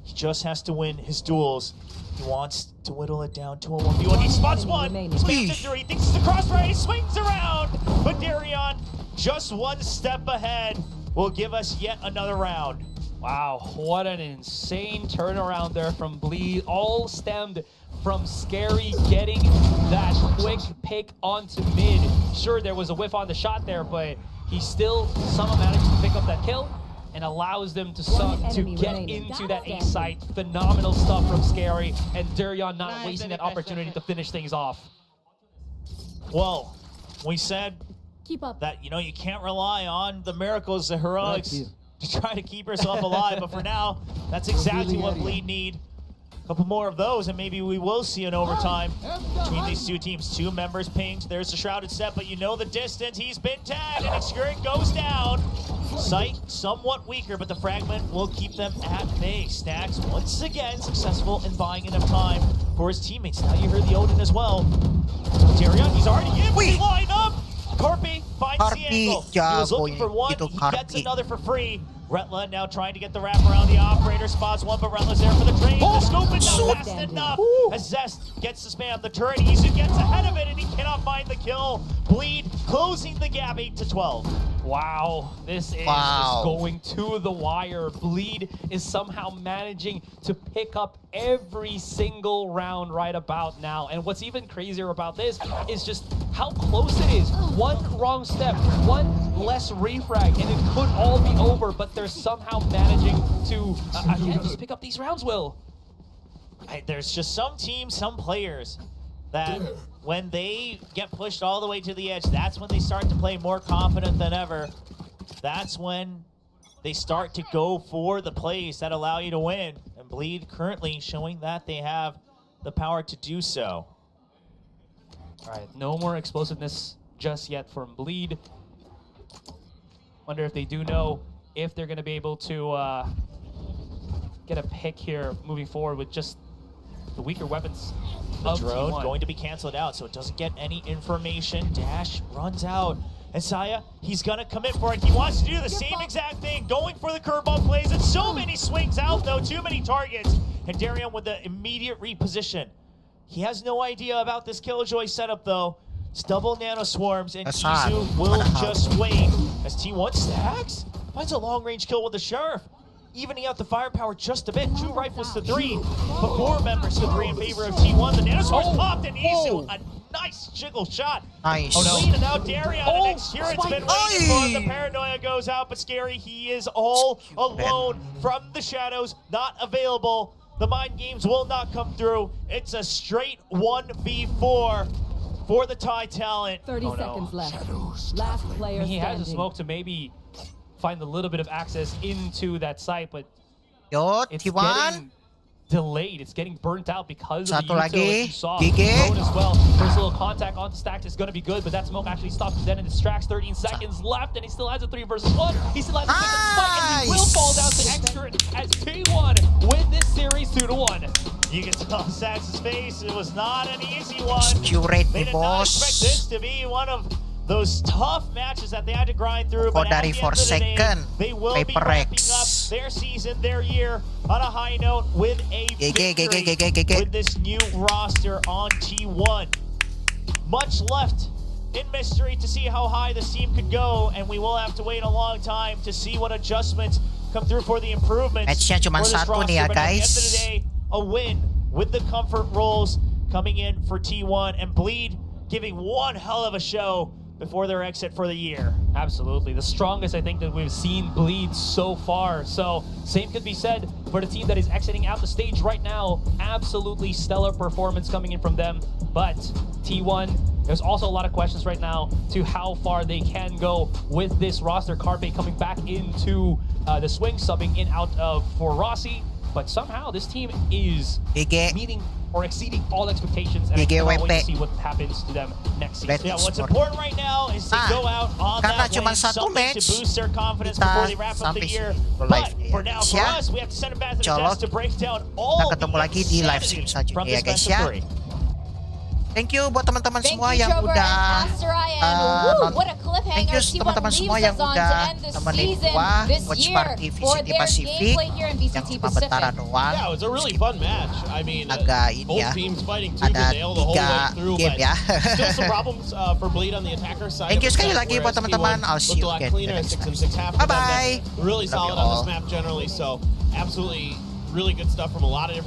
Speaker 1: He just has to win his duels. He wants to whittle it down to a 1v1. He spots one. He spams it through. He thinks it's a crossfire. He swings around. But Darion, just 1 step ahead, will give us yet another round.
Speaker 3: Wow, what an insane turnaround there from Bleed. All stemmed from Scary getting that quick pick onto mid. Sure, there was a whiff on the shot there, but he still somehow managed to pick up that kill and allows them to get into that A site. Phenomenal stuff from Scary, and Darion not wasting that opportunity to finish things off.
Speaker 1: Well, we said that, you can't rely on the miracles, the heroics to try to keep yourself alive, but for now, that's exactly what Bleed need. A couple more of those, and maybe we will see an overtime between these 2 teams. 2 members pinged. There's the Shrouded Step, but you know the distance. He's been tagged, and Excurrent goes down. Sight somewhat weaker, but the fragment will keep them at bay. Stacks once again successful in buying enough time for his teammates. Now you heard the Odin as well. Darion, he's already in. We line up. Carpe finds the angle. He was looking for one. He gets another for free. Retla now trying to get the wrap around the operator. Spots one, but Retla's there for the trade. The scope is not fast enough. As Zest gets to spam the turret. Izza gets ahead of it, and he cannot find the kill. Bleed closing the gap 8-12.
Speaker 3: Wow, this is just going to the wire. Bleed is somehow managing to pick up every single round right about now. And what's even crazier about this is just how close it is. One wrong step, one less refrag, and it could all be over, but they're somehow managing to just pick up these rounds, Will.
Speaker 1: There's just some teams, some players that when they get pushed all the way to the edge, that's when they start to play more confident than ever. That's when they start to go for the plays that allow you to win. And Bleed currently showing that they have the power to do so.
Speaker 3: All right, no more explosiveness just yet from Bleed. Wonder if they do know if they're going to be able to get a pick here moving forward with just the weaker weapons.
Speaker 1: The
Speaker 3: of
Speaker 1: drone
Speaker 3: T1.
Speaker 1: going to be canceled out, so it doesn't get any information. Dash runs out. And Saya, he's going to commit for it. He wants to do the same exact thing, going for the curveball plays, and so many swings out, though. Too many targets. And Darian with the immediate reposition. He has no idea about this Killjoy setup, though. It's double nano swarms, and Izu will just wait as T1 stacks. Finds a long-range kill with the Sheriff. Evening out the firepower just a bit. 2 rifles to 3, but 4 members to 3 in favor of T1. The nano swarms popped, and Izu, a nice jiggle shot.
Speaker 2: Nice.
Speaker 3: Oh, no.
Speaker 1: Clean, and now Darian, and next here it's been waiting for him. The paranoia goes out, but Scary, he is all alone from the shadows, not available. The mind games will not come through. It's a straight 1v4 for the Thai talent.
Speaker 5: 30 seconds left. Last player
Speaker 3: He has
Speaker 5: standing.
Speaker 3: a smoke to maybe find a little bit of access into that site, but
Speaker 2: Yo,
Speaker 3: it's
Speaker 2: T1.
Speaker 3: getting delayed. It's getting burnt out because of the
Speaker 2: Satu
Speaker 3: utility
Speaker 2: lagi.
Speaker 3: you saw.
Speaker 2: Gigi.
Speaker 3: Drone as well. First little contact on the stacks is going to be good, but that smoke actually stops him dead and distracts. 13 seconds left, and he still has a 3 versus 1. He still has a second fight, and he will fall down to extra as T1 win this series 2-1.
Speaker 1: You can tell Sax's face, it was not an easy one.
Speaker 2: Curate
Speaker 1: They
Speaker 2: ni
Speaker 1: did not expect this
Speaker 2: bos.
Speaker 1: to be one of those tough matches that they had to grind through, but at the end of the day, they will be wrapping up their season, their year on a high note with a victory with this new roster on T1. Much left in mystery to see how high this team could go, and we will have to wait a long time to see what adjustments come through for the improvements
Speaker 2: Matchnya cuma
Speaker 1: for this
Speaker 2: satu
Speaker 1: roster.
Speaker 2: nih ya,
Speaker 1: But at the end of the
Speaker 2: guys.
Speaker 1: day, a win with the comfort rolls coming in for T1, and Bleed giving one hell of a show before their exit for the year.
Speaker 3: Absolutely. The strongest, I think, that we've seen Bleed so far. So, same could be said for the team that is exiting out the stage right now. Absolutely stellar performance coming in from them. But T1, there's also a lot of questions right now to how far they can go with this roster. Carpe coming back into the swing, subbing in out of for Rossi. But somehow this team is meeting or exceeding all expectations, and I cannot wait to see what happens to them next season.
Speaker 1: Yeah, what's important right now is to go out on that win, something to boost their confidence before they wrap up the year. But for now, for us, we have to send it back to the desk to break down all the
Speaker 2: lagi di live stream
Speaker 1: insanity from
Speaker 2: selanjutnya ya
Speaker 1: this
Speaker 2: guys
Speaker 1: best
Speaker 2: ya.
Speaker 1: of 3.
Speaker 2: Thank you buat teman-teman
Speaker 4: Thank
Speaker 2: semua
Speaker 4: you,
Speaker 2: yang
Speaker 4: Jover
Speaker 2: udah
Speaker 4: and Master Ryan. Woo, what a cliffhanger.
Speaker 2: thank you
Speaker 4: T1
Speaker 2: teman-teman
Speaker 4: leaves
Speaker 2: semua yang
Speaker 4: us on
Speaker 2: udah
Speaker 4: to end the
Speaker 2: temenin
Speaker 4: season
Speaker 2: gua
Speaker 4: this
Speaker 2: Watch
Speaker 4: year
Speaker 2: Party
Speaker 4: for
Speaker 2: VCT
Speaker 4: their
Speaker 2: Pacific
Speaker 4: gameplay here in
Speaker 2: yang
Speaker 4: VCT
Speaker 2: cuma
Speaker 4: Pacific.
Speaker 2: bentar doang.
Speaker 6: Yeah, it was a really fun match. I mean,
Speaker 2: agak ini
Speaker 6: both
Speaker 2: ya,
Speaker 6: teams fighting tooth and
Speaker 2: ada
Speaker 6: nail the whole way
Speaker 2: 3
Speaker 6: through,
Speaker 2: game
Speaker 6: but
Speaker 2: ya.
Speaker 6: still some problems for Bleed on the attacker side.
Speaker 2: Thank you
Speaker 6: of the
Speaker 2: sekali
Speaker 6: set,
Speaker 2: lagi buat
Speaker 6: whereas
Speaker 2: teman-teman.
Speaker 6: T1
Speaker 2: I'll see
Speaker 6: looked
Speaker 2: you
Speaker 6: a lot
Speaker 2: again
Speaker 6: cleaner,
Speaker 2: next
Speaker 6: 6 and
Speaker 2: time.
Speaker 6: 6 half.
Speaker 2: Bye-bye.
Speaker 6: Really
Speaker 2: Love
Speaker 6: solid
Speaker 2: you
Speaker 6: on
Speaker 2: all.
Speaker 6: this map generally, so absolutely really good stuff from a lot of different